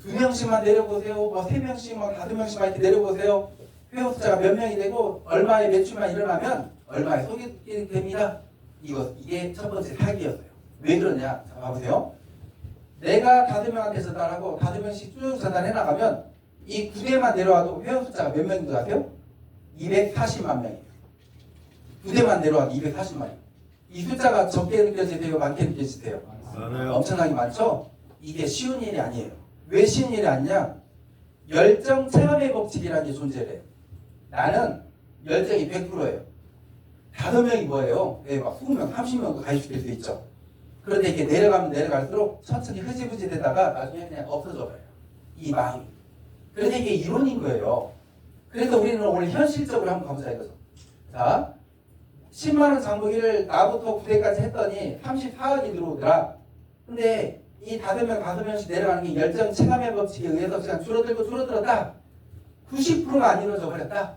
2명씩만 내려보세요. 뭐 3명씩, 뭐 5명씩만 이렇게 내려보세요. 회원 숫자가 몇 명이 되고 얼마의 매출만 일어나면 얼마의 소득이 됩니다. 이게 첫 번째 사기였어요. 왜 그러냐? 자, 봐보세요. 내가 5명한테 전달하고 5명씩 쭉 전달해 나가면 이 9대만 내려와도 회원 숫자가 몇 명인 줄 아세요? 240만 명이에요. 9대만 내려와도 240만 명. 이 숫자가 적게 느껴지세요? 많게 느껴지세요? 많아요. 엄청나게 많죠? 이게 쉬운 일이 아니에요. 왜 쉬운 일이 아니냐? 열정 체감의 법칙이라는 게 존재해요. 나는 열정이 100%예요. 5명이 뭐예요? 네, 막 20명, 30명도 가입시킬 수 있죠. 그런데 이렇게 내려가면 내려갈수록 천천히 흐지부지 되다가 나중에 그냥 없어져 버려요. 이 마음이. 그런데 이게 이론인 거예요. 그래서 우리는 오늘 현실적으로 한번 가보자 이거죠. 자, 10만원 장보기를 나부터 9대까지 했더니 34억이 들어오더라. 근데 이 5명씩 내려가는 게 열정 체감의 법칙에 의해서 그냥 줄어들었다. 90%가 안 이루어져 버렸다.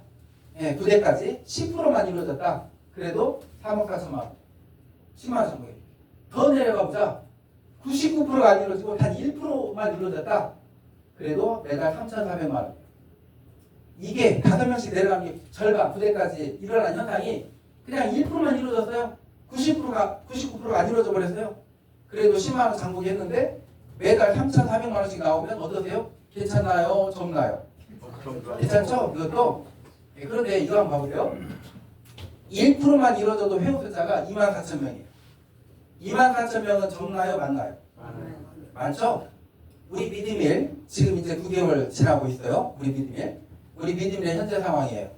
예, 9대까지 10%만 이루어졌다. 그래도 3억 4천만 원. 10만원 장보기. 더 내려가 보자. 99%가 안 이루어지고 단 1%만 이루어졌다. 그래도 매달 3,400만 원. 이게 5명씩 내려가는 게 절반 9대까지 일어난 현상이 그냥 1%만 이루어졌어요. 99%가 안 이루어져 버렸어요. 그래도 10만 원 장보기 했는데 매달 3,400만 원씩 나오면 어떠세요? 괜찮나요? 적나요? 괜찮죠? 이것도. 네, 그런데 이거 한번 봐보세요. 1%만 이루어져도 회원 숫자가 24,000명이에요. 24,000명은 적나요? 많나요? 많죠? 우리 미드밀 지금 이제 9개월 지나고 있어요. 우리 미드밀의 현재 상황이에요.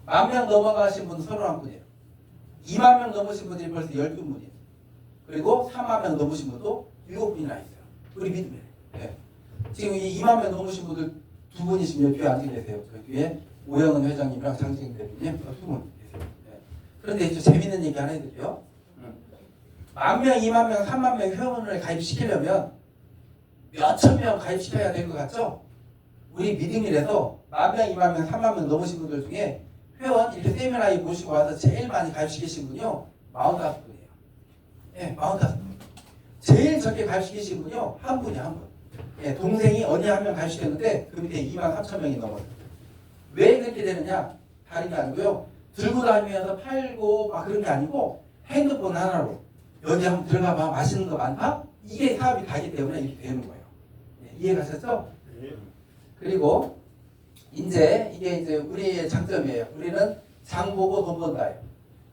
10,000명 넘어가신 분은 31분이에요. 2만 명 넘으신 분들이 벌써 12분이에요. 그리고 3만 명 넘으신 분도 7분이나 있어요. 우리 미드밀. 네. 지금 이 2만 명 넘으신 분들 2분이시면 뒤에 앉아 계세요. 저 뒤에 오영은 회장님이랑 장재경 대표님 2분 계세요. 네. 그런데 이제 재밌는 얘기 하나 해드릴게요. 10,000명, 2만 명, 3만 명 회원을 가입시키려면 몇천 명 가입시켜야 될 것 같죠? 우리 미드밀에서 10,000명, 2만 명, 3만 명 넘으신 분들 중에 회원 이렇게 세미나에 모시고 와서 제일 많이 가입시키신 분이요 45분이에요. 예, 45분. 제일 적게 가입시키신 분이요 한 분이에요, 한 분. 예, 동생이 언니 한 명 가입시켰는데 그 밑에 23,000명이 넘어요. 왜 그렇게 되느냐? 다른 게 아니고요. 들고 다니면서 팔고 막 그런 게 아니고 핸드폰 하나로 여기 한번 들어가봐 맛있는 거 많다? 이게 사업이 가기 때문에 이렇게 되는 거예요. 예, 이해가셨죠? 그리고 이제 이게 이제 우리의 장점이에요. 우리는 장 보고 돈 번다예요.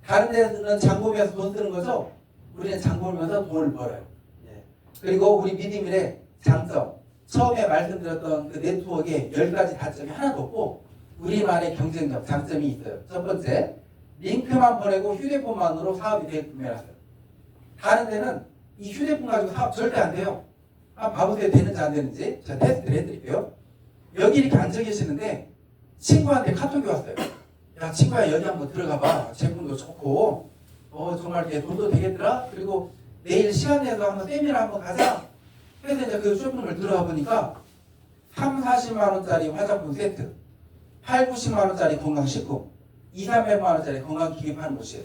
다른 데는 장 보면서 돈 쓰는 거죠. 우리는 장 보면서 돈을 벌어요. 예. 그리고 우리 미드밀의 장점, 처음에 말씀드렸던 그 네트워크의 10가지 단점이 하나도 없고 우리만의 경쟁력, 장점이 있어요. 첫 번째, 링크만 보내고 휴대폰만으로 사업이 되면서요. 다른 데는 이 휴대폰 가지고 사업 절대 안 돼요. 한번 봐보세요. 되는지 안 되는지. 제가 테스트를 해드릴게요. 여기 이렇게 앉아 계시는데 친구한테 카톡이 왔어요. 야 친구야 여기 한번 들어가봐. 제품도 좋고 정말 이렇게 돈도 되겠더라. 그리고 내일 시간 내서 한번 세미나 한번 가자. 그래서 이제 그 쇼핑몰 들어가 보니까 3, 40만 원짜리 화장품 세트, 8, 90만 원짜리 건강식품, 2, 300만 원짜리 건강기기 파는 곳이에요.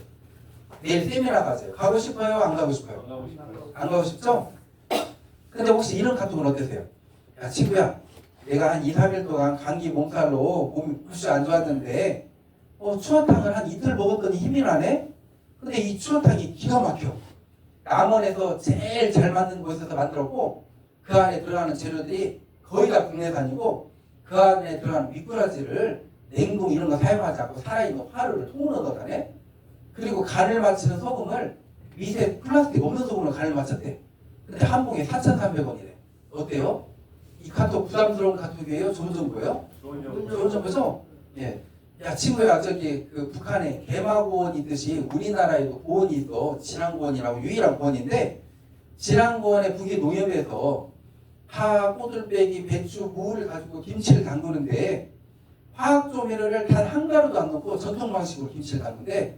내일 세미나 가세요. 가고 싶어요? 안 가고 싶어요? 안 가고 싶죠? 근데 혹시 이런 카톡은 어떠세요? 야 친구야 내가 한 2, 3일 동안 감기 몸살로 몸이 혹시 안 좋았는데 추어탕을 한 이틀 먹었더니 힘이 나네? 근데 이 추어탕이 기가 막혀. 남원에서 제일 잘 만든 곳에서 만들었고 그 안에 들어가는 재료들이 거의 다 국내산이고 그 안에 들어가는 미꾸라지를 냉동 이런 거 사용하지 않고 살아있는 화로를 통으로 넣어다네. 그리고 간을 맞추는 소금을 미세 플라스틱 없는 소금으로 간을 맞췄대. 근데 한 봉에 4,300원이래. 어때요? 이 카톡 부담스러운 카톡이에요? 좋은 정보예요? 좋은 정보죠? 예. 야 친구야 저기 그 북한에 개마고원 있듯이 우리나라에도 고원이 있어. 진앙고원이라고 유일한 고원인데 진앙고원의 북이 농협에서 파, 꼬들빼기, 배추, 무를 가지고 김치를 담그는데 화학조미료를 단 한 가루도 안 넣고 전통 방식으로 김치를 담그는데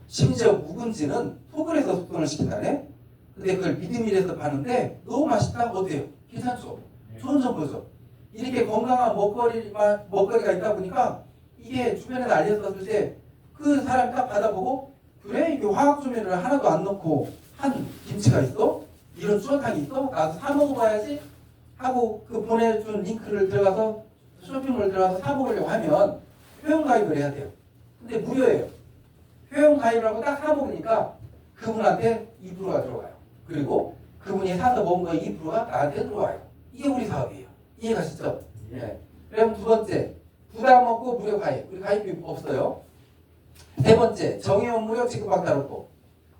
심지어 묵은지는 톡을 해서 숙성을 시킨다네. 근데 그걸 미드밀에서 파는데 너무 맛있다. 어때요? 괜찮죠? 좋은 정보죠. 이렇게 건강한 먹거리가 있다 보니까 이게 주변에서 알려졌을 때 그 사람이 딱 받아보고 그래? 이게 화학조미료를 하나도 안 넣고 한 김치가 있어? 이런 추어탕이 있어? 나도 사 먹어봐야지 하고 그 보내준 링크를 들어가서 쇼핑몰 들어가서 사 먹으려고 하면 회원가입을 해야 돼요. 근데 무료예요. 회원가입을 하고 딱 사 먹으니까 그분한테 2%가 들어가요. 그리고 그분이 사서 먹은 거 2%가 나한테 들어와요. 이게 우리 사업이에요. 이해가시죠? 예. 그럼 두 번째, 부담 없고 무료 가입. 우리 가입비 없어요. 세 번째, 정의원 무료 지급받기 없고.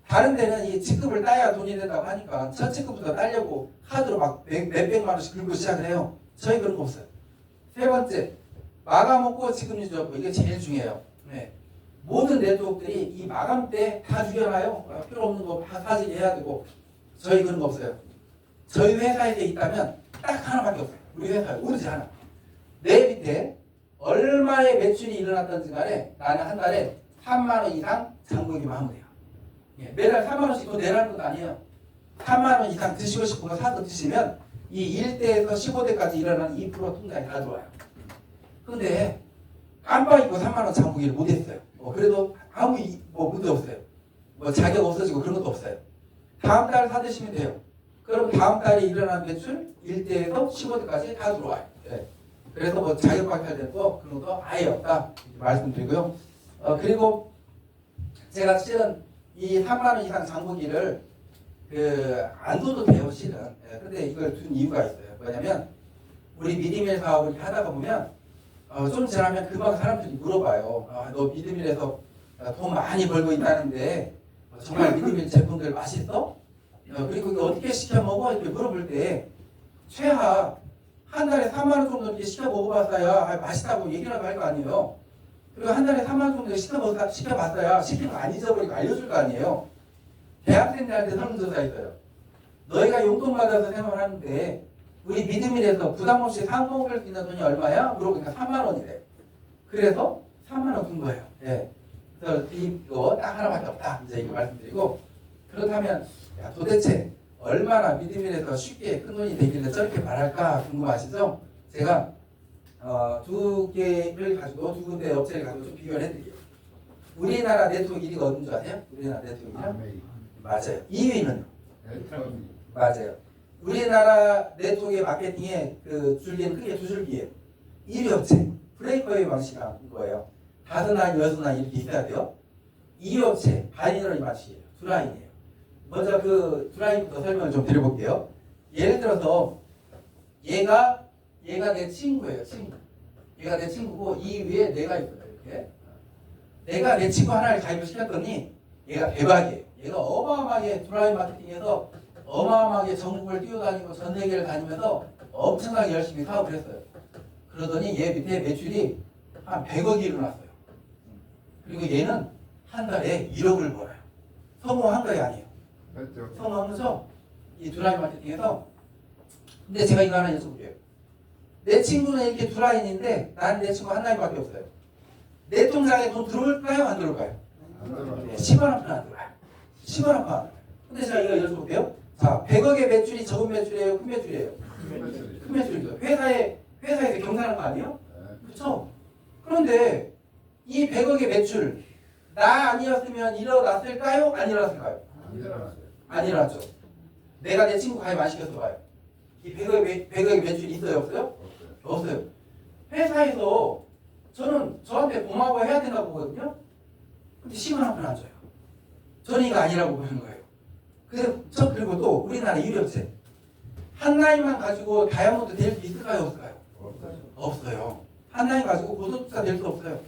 다른 데는 이 지급을 따야 돈이 된다고 하니까 첫 지급부터 따려고 카드로 막 몇백만 원씩 긁고 시작을 해요. 저희 그런 거 없어요. 세 번째, 마감 없고 지급 유지 없고. 이게 제일 중요해요. 네. 모든 네트워크들이 이 마감 때 다 죽여놔요. 필요 없는 거 다 사지게 해야 되고. 저희 그런 거 없어요. 저희 회사에 있다면 딱 하나밖에 없어요. 우리 회사에 오로지 하나. 내 밑에 얼마의 매출이 일어났던지 간에 나는 한 달에 3만 원 이상 장보기만 하면 돼요. 예, 매달 3만 원씩 더 내라는 것도 아니에요. 3만 원 이상 드시고 싶은 거 사서 드시면 이 1대에서 15대까지 일어나는 2% 통장에 다 들어와요. 근데 깜빡 잊고 3만 원 장보기를 못했어요. 그래도 아무 문제 없어요. 자격 없어지고 그런 것도 없어요. 다음 달 사드시면 돼요. 그럼 다음 달에 일어나는 매출 1대에서 15대까지 다 들어와요. 네. 그래서 자격 박탈된 거 그런 것도 아예 없다 말씀드리고요. 그리고 제가 실은 이 3만 원 이상 장보기를 안 둬도 돼요, 실은. 네. 근데 이걸 둔 이유가 있어요. 뭐냐면 우리 미드밀 사업을 하다가 보면 좀 지나면 금방 사람들이 물어봐요. 너 미드밀에서 돈 많이 벌고 있다는데 정말 미드밀 제품들 맛있어? 그리고 이거 어떻게 시켜 먹어? 이렇게 물어볼 때 최하 한 달에 4만 원 정도 이렇게 시켜 먹어봤어야 맛있다고 얘기라도 할 거 아니에요. 그리고 한 달에 4만 원 정도 시켜봤어야 시킨 거 안 잊어버리고 알려줄 거 아니에요. 대학생들한테 설문조사 있어요. 너희가 용돈 받아서 생활하는데 우리 믿음인에서 부담 없이 사 먹을 수 있는 돈이 얼마야? 물어보니까 3만 원이래. 그래서 3만 원 준 거예요. 예. 그래서 이거 딱 하나밖에 없다. 이제 이거 말씀드리고, 그렇다면 야, 도대체 얼마나 믿음인에서 쉽게 큰 돈이 되길래 저렇게 말할까 궁금하시죠? 제가 두 개를 가지고 두 군데 업체를 가지고 좀 비교를 해드릴게요. 우리나라 네트워크 1위가 어딘 줄 아세요? 우리나라 네트워크요? 맞아요. 2위는 맞아요. 우리나라 네트워크 마케팅의 그 줄기는 크게 두 줄기예요. 1위 업체 브레이크웨이 방식인 거예요. 5라인, 6라인 이렇게 있어야 돼요. 2위 업체 바이너리 방식이에요. 두 라인이에요. 먼저 그 두 라인부터 설명을 좀 드려볼게요. 예를 들어서 얘가 내 친구예요. 친구. 얘가 내 친구고 이 위에 내가 있어요. 이렇게. 내가 내 친구 하나를 가입을 시켰더니 얘가 대박이에요. 얘가 어마어마하게 드라이브 마케팅에서 어마어마하게 전국을 뛰어다니고 전 세계를 다니면서 엄청나게 열심히 사업을 했어요. 그러더니 얘 밑에 매출이 한 100억이 일어났어요. 그리고 얘는 한 달에 1억을 벌어요. 성공한 거이 아니에요. 성공하면서 이 드라이브 마케팅에서. 근데 제가 이거 하나 여쭤볼게요. 내 친구는 이렇게 두 라인인데 난 내 친구 한 라인밖에 없어요. 내 통장에 돈 들어올까요? 안 들어올까요? 10원 한 푼 안 들어와요. 10원 한 푼 안 들어와요. 근데 제가 이거 여쭤볼게요. 자, 100억의 매출이 적은 매출이에요? 큰 매출이에요? 큰 매출이죠. 회사에서 경사하는 거 아니에요? 그렇죠? 그런데 이 100억의 매출 나 아니었으면 일어났을까요? 안 일어났을까요? 안 일어났죠. 내가 내 친구 가입 안 시켜서 봐요. 이 100억의 매출이 있어요? 없어요? 없어요. 회사에서 저한테 고마워해야 된다고 보거든요. 근데 10원 한 푼 안 줘요. 저는 이거 아니라고 보는 거예요. 그리고 또 우리나라 유료업체 한 라인만 가지고 다이아몬드 될 수 있을까요? 없을까요? 없어요. 한 라인 가지고 고소득자 될 수 없어요.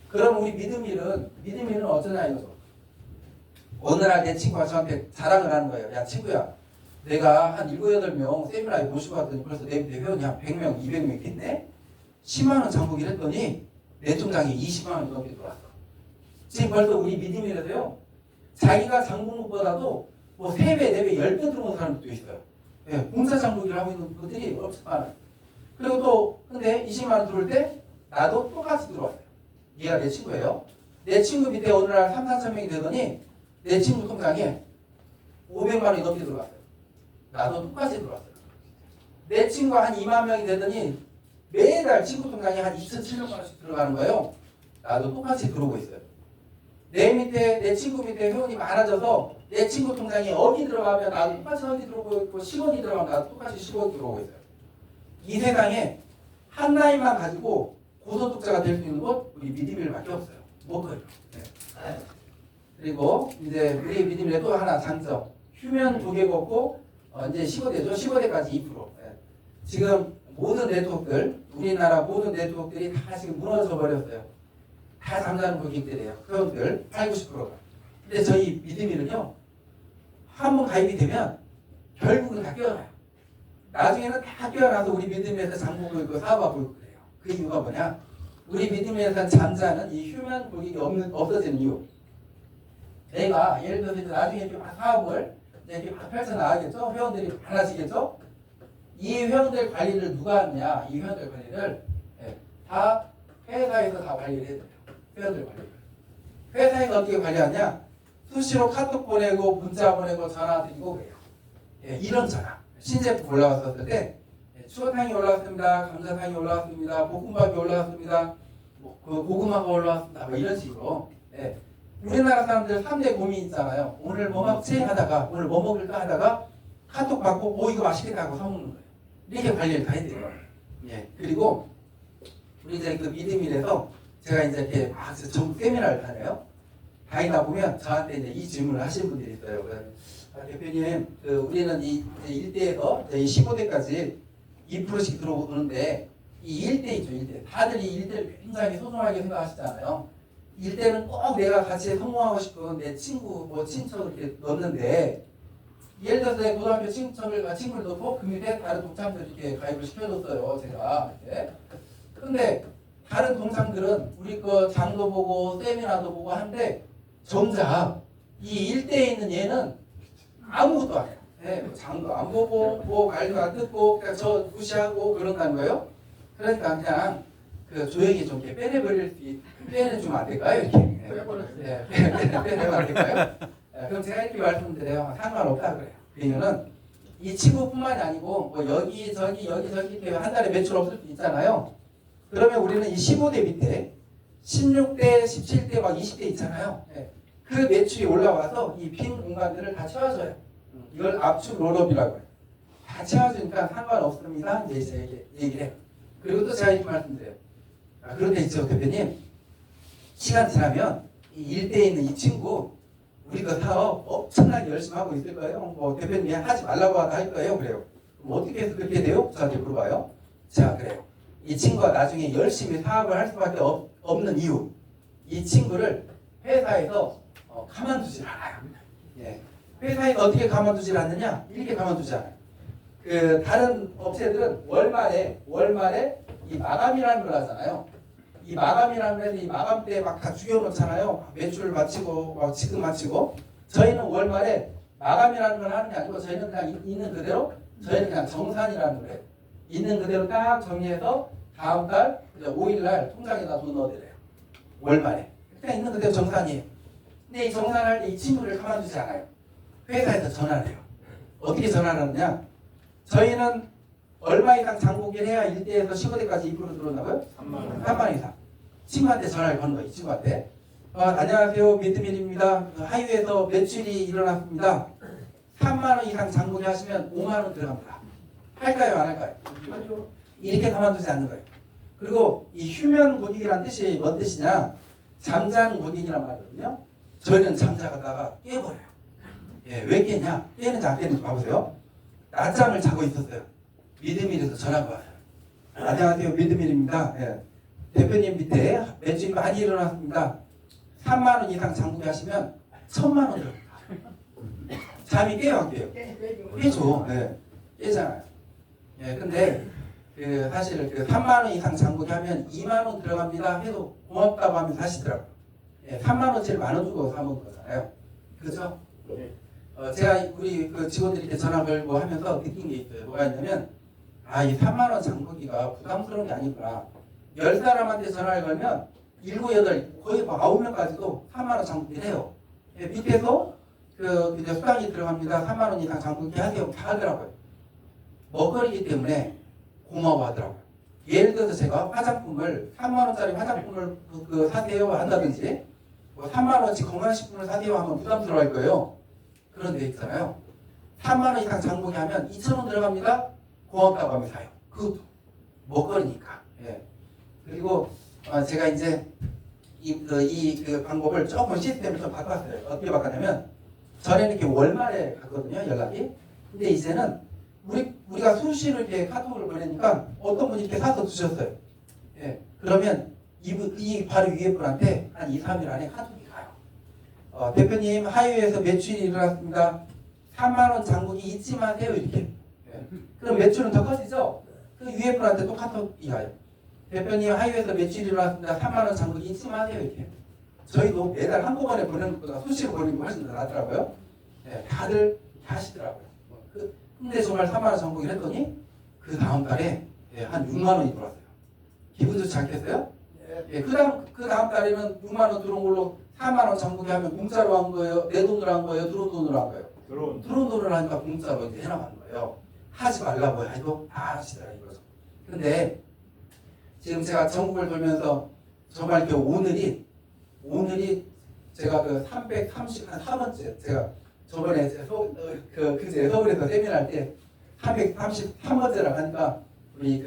그럼 우리 믿음이는 어쩌냐 이거죠. 어느 날 내 친구가 저한테 자랑을 하는 거예요. 야 친구야, 내가 한 7, 8명 세미나에 모시고 왔더니 벌써 내 밑에 회원이 한 100명, 200명 있네? 10만 원 장부기를 했더니 내 통장에 20만 원 넘게 들어왔어. 지금 벌써 우리 믿음이라서요. 자기가 장부금보다도 뭐 3배, 4배, 10배 들어온 사람들도 있어요. 예, 공사 장부기를 하고 있는 분들이 엄청 많아요. 그리고 또 근데 20만 원 들어올 때 나도 똑같이 들어왔어요. 얘가 내 친구예요. 내 친구 밑에 어느 날 3, 4천 명이 되더니 내 친구 통장에 500만 원이 넘게 들어왔어요. 나도 똑같이 들어왔어요. 내 친구가 한 2만 명이 되더니 매달 친구 통장에 한 2,700만 원씩 들어가는 거예요. 나도 똑같이 들어오고 있어요. 내 친구 밑에 회원이 많아져서 내 친구 통장에 억이 들어가면 나도 똑같이 억이 들어오고 있고 10억이 들어가면 나도 똑같이 10억이 들어오고 있어요. 이 세상에 한 라인만 가지고 고소득자가 될 수 있는 곳 우리 믿음일밖에 없어요. 못 걸려. 네. 그리고 이제 우리 믿음일의 또 하나 장점. 휴면 2개 걷고 이제 15대죠. 15대까지 2%. 네. 지금 모든 네트워크들, 우리나라 모든 네트워크들이 다 지금 무너져 버렸어요. 다 잠자는 고객들이에요. 회원들 8, 90%가. 근데 저희 믿음이는요. 한번 가입이 되면 결국은 다 깨어나요. 나중에는 다 깨어나서 우리 믿음에서 장보고 있고 사업하고 있고 그래요. 그 이유가 뭐냐? 우리 믿음에서 잠자는 이 휴면 고객이 없어지는 이유. 내가 예를 들어서 이제 나중에 이렇게 사업을 이렇게 펼쳐 나가겠죠? 회원들이 많아지겠죠? 이 회원들 관리를 누가 하느냐? 이 회원들 관리를 다 회사에서 다 관리를 해야 돼요. 회원들 관리를. 회사에서 어떻게 관리하냐? 수시로 카톡 보내고 문자 보내고 전화 드리고 그래요. 이런 전화. 신제품 올라왔었을 때 추어탕이 올라왔습니다. 감자탕이 올라왔습니다. 볶음밥이 올라왔습니다. 그 고구마가 올라왔습니다. 뭐 이런 식으로. 우리나라 사람들 3대 고민이 있잖아요. 오늘 뭐 먹지 하다가 오늘 뭐 먹을까 하다가 카톡 받고 이거 맛있겠다 하고 사먹는 거예요. 이렇게 관리를 다 해야 돼요. 그리고 우리 이제 그 믿음이라서 제가 이제 이렇게 막 전국 세미나를 다녀요. 다니다 보면 저한테 이제 이 질문을 하시는 분들이 있어요. 대표님, 우리는 이 1대에서 이 15대까지 2%씩 들어오는데 이 1대 있죠, 1대. 다들 이 1대를 굉장히 소중하게 생각하시잖아요. 1대는 꼭 내가 같이 성공하고 싶은 내 친구, 뭐 친척을 이렇게 넣는데 예를 들어서 내 고등학교 친구를 넣고 그 밑에 다른 동창들 이렇게 가입을 시켜줬어요. 제가. 예. 근데 다른 동창들은 우리 거 장도 보고 세미나도 보고 하는데 정작 이 일대에 있는 얘는 아무것도 안 해요. 예, 장도 안 보고 뭐 말도 안 듣고 그냥 저 무시하고 그런다는 거예요. 그러니까 그냥 그 조용히 좀 이렇게 빼내주면 안 될까요? 이렇게. 빼내면 안 될까요? 그럼 제가 이렇게 말씀드려요. 상관없다 그래요. 왜냐면 이 친구뿐만이 아니고 뭐 여기저기 이렇게 한 달에 매출 없을 수 있잖아요. 그러면 우리는 이 15대 밑에 16대, 17대 막 20대 있잖아요. 그 매출이 올라와서 이 빈 공간들을 다 채워줘요. 이걸 압축 롤업이라고 해요. 다 채워주니까 상관없습니다. 이제 얘기를 해요. 그리고 또 제가 이렇게 말씀드려요. 그런데 있죠, 대표님. 시간 지나면 이 일대에 있는 이 친구 우리 그 사업 엄청나게 열심히 하고 있을 거예요. 뭐 대표님이 하지 말라고 할 거예요. 그래요. 그럼 어떻게 해서 그렇게 돼요? 저한테 물어봐요. 제가 그래요. 이 친구가 나중에 열심히 사업을 할 수밖에 없는 이유. 이 친구를 회사에서 가만두질 않아요. 예. 회사에서 어떻게 가만두질 않느냐? 이렇게 가만두지 않아요. 그 다른 업체들은 월말에 이 마감이라는 걸 하잖아요. 이 마감이라는 거에서 이 마감 때 막 다 죽여놓잖아요. 매출 마치고 막 지급 마치고. 저희는 월말에 마감이라는 걸 하는 게 아니고 저희는 그냥 있는 그대로 저희는 그냥 정산이라는 거예요. 있는 그대로 딱 정리해서 다음 달 5일날 통장에다 돈 넣어드려요. 월말에. 그냥 있는 그대로 정산이에요. 근데 이 정산할 때 이 친구를 가만두지 않아요. 회사에서 전화를 해요. 어떻게 전화를 하느냐? 저희는 얼마 이상 장보기를 해야 1대에서 15대까지 2% 들어온다고요? 3만 이상. 친구한테 전화를 거는 거예요. 이 친구한테. 안녕하세요. 미드밀입니다. 하이웨이에서 매출이 일어났습니다. 3만 원 이상 장보기 하시면 5만 원 들어갑니다. 할까요? 안 할까요? 이렇게 가만두지 않는 거예요. 그리고 이 휴면 고객이라는 뜻이 뭔 뜻이냐? 잠자는 고객이란 말이거든요. 저희는 잠자다가 깨버려요. 예, 왜 깨냐? 깨는지 안 깨는지 봐보세요. 낮잠을 자고 있었어요. 미드밀에서 전화가 와요. 안녕하세요. 미드밀입니다. 예. 대표님 밑에 매출이 많이 일어났습니다. 3만 원 이상 장부기 하시면 1,000만 원 들어갑니다. 잠이 깨요, 안 깨요? 깨죠. 예. 깨잖아요. 예, 근데 사실 3만 원 이상 장부기 하면 2만 원 들어갑니다 해도 고맙다고 하면서 하시더라고요. 예, 3만 원짜리 1만 원 주고 사먹은 거잖아요. 그죠? 제가 우리 그 직원들이 이렇게 전화 걸고 하면서 느낀 게 있어요. 뭐가 있냐면, 이 3만 원 장부기가 부담스러운 게 아니구나. 10사람한테 전화를 걸면 7, 8, 거의 9명까지도 3만 원 장부기를 해요. 예, 밑에서 이제 수당이 들어갑니다. 3만 원 이상 장부기 하세요. 다 하더라고요. 먹거리기 때문에 고마워하더라고요. 예를 들어서 제가 화장품을 3만 원짜리 화장품을 사세요 한다든지, 뭐 3만 원치 건강식품을 사세요 하면 부담스러워할 거예요. 그런 데 있잖아요. 3만 원 이상 장보기 하면 2,000원 들어갑니다. 고맙다고 하면 사요. 그것도 먹거리니까. 예. 그리고 제가 이제 이 방법을 조금 시스템을 좀 바꿨어요. 어떻게 바꿨냐면, 전에는 이렇게 월말에 갔거든요, 연락이. 근데 이제는 우리가 수시로 이렇게 카톡을 보내니까 어떤 분이 이렇게 사서 주셨어요. 예. 그러면 이 바로 위에 분한테 한 2, 3일 안에 카톡이 가요. 대표님, 하이웨이에서 매출이 일어났습니다. 3만 원 장부기 잊지 마세요. 이렇게. 예. 그럼 매출은 더 커지죠? 그 위에 분한테 또 카톡이 가요. 대표님, 하이웨이에서 매출이 일어났습니다. 3만 원 장부기 잊지 마세요. 이렇게. 저희도 매달 한꺼번에 보내는 것보다 수시로 보내는 게 훨씬 더 낫더라고요. 예. 다들 하시더라고요. 근데 정말 3만 원 장부기를 했더니 그 다음 달에 한 6만 원이 들어왔어요. 기분 좋지 않겠어요? 예. 그 다음 달에는 6만 원 들어온 걸로 4만 원 장부기 하면 공짜로 한 거예요? 내 돈으로 한 거예요? 들어온 돈으로 한 거예요? 들어온 돈으로 하니까 공짜로 이제 해나가는 거예요. 하지 말라고 해도 다 하시더라 이거죠. 근데 지금 제가 전국을 돌면서 정말 오늘이 제가 334번째 제가 저번에 그제 서울에서 세미나 할 때 333번째라고 하니까 우리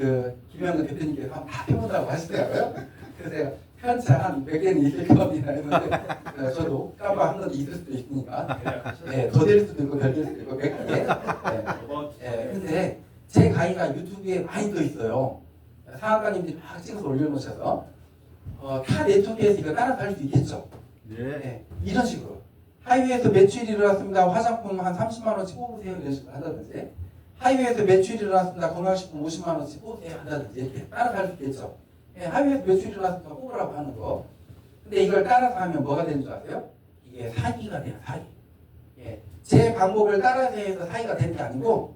김영근 대표님께서 한번 다 해본다고 하시더라고요. 그래서 제가 편차 한 몇 개는 있을 겁니다 했는데 저도 깜빡한 건 있을 수도 있으니까 더 될 수도 있고 덜 될 수도 있고 몇 개. 근데 제 강의가 유튜브에 많이 떠 있어요. 사학과님들이 막 찍어서 올려놓으셔서 타 네트워크에서 이거 따라서 할 수 있겠죠. 이런 식으로. 하이웨이에서 매출이 일어났습니다. 화장품 한 30만 원씩 뽑으세요. 이런 식으로 한다든지. 하이웨이에서 매출이 일어났습니다. 건강식품 50만 원씩 뽑으세요. 한다든지. 이렇게 따라서 할 수 있겠죠. 예, 하이웨이에서 매출이 일어났으니까 뽑으라고 하는 거. 근데 이걸 따라서 하면 뭐가 되는 줄 아세요? 이게 사기가 돼요. 사기. 예, 제 방법을 따라서 해서 사기가 되는 게 아니고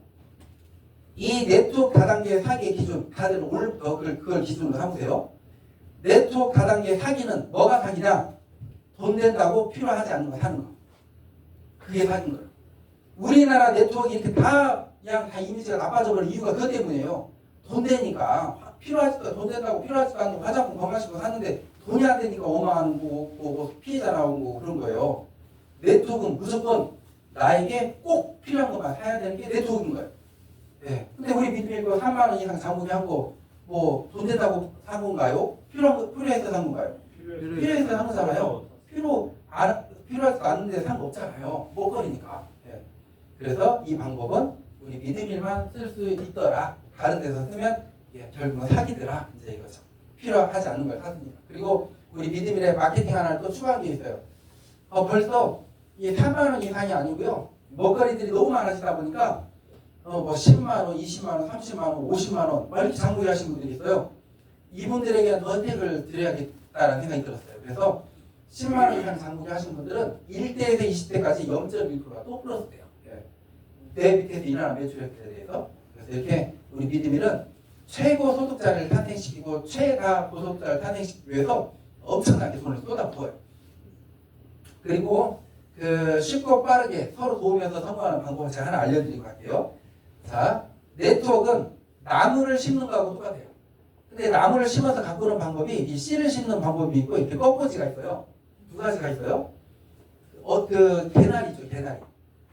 이 네트워크 다단계 사기의 기준, 다들 오늘부터 그걸 기준으로 삼으세요. 네트워크 다단계 사기는 뭐가 사기냐? 돈 된다고 필요하지 않는 거 사는 거. 그게 사기인 거예요. 우리나라 네트워크 이렇게 다 그냥 다 이미지가 나빠져버린 이유가 그것 때문이에요. 돈 되니까 돈 된다고 필요하지도 않는 화장품 건강식품 샀는데 돈이 안 되니까 어마한 뭐 피해자 나오고 그런 거예요. 네트워크는 무조건 나에게 꼭 필요한 것만 사야 되는 게 네트워크인 거예요. 네. 근데 우리 믿음이 3만 원 이상 장모님 거 뭐 돈 된다고 산 건가요? 필요해서 산 건가요? 필요해서 산 거잖아요. 필요하지 않은데 산 거 없잖아요. 먹거리니까. 네. 그래서 이 방법은 우리 믿음일만 쓸 수 있더라. 다른 데서 쓰면 결국은 사기더라. 이제 이거죠. 필요하지 않는 걸 샀으니까. 그리고 우리 믿음일의 마케팅 하나를 또 추가한 게 있어요. 벌써 이게 3만 원 이상이 아니고요. 먹거리들이 너무 많아지다 보니까 뭐 10만 원, 20만 원, 30만 원, 50만 원 이렇게 장부를 하신 분들이 있어요. 이분들에게 더 혜택을 드려야겠다라는 생각이 들었어요. 그래서 10만 원 이상 장부를 하신 분들은 1대에서 20대까지 0.1%가 또 플러스 돼요. 내 밑에서 일어나는 매출액에 대해서. 그래서 이렇게 우리 믿음일은 최고 소득자를 탄생시키고 최다 고소득자를 탄생시키기 위해서 엄청나게 돈을 쏟아부어요. 그리고 쉽고 빠르게 서로 도우면서 성공하는 방법을 제가 하나 알려드릴 것 같아요. 자, 네트워크는 나무를 심는 거하고 똑같아요. 근데 나무를 심어서 가꾸는 방법이 이 씨를 심는 방법이 있고 이렇게 꺾어지가 있어요. 두 가지가 있어요. 개나리죠, 개나리.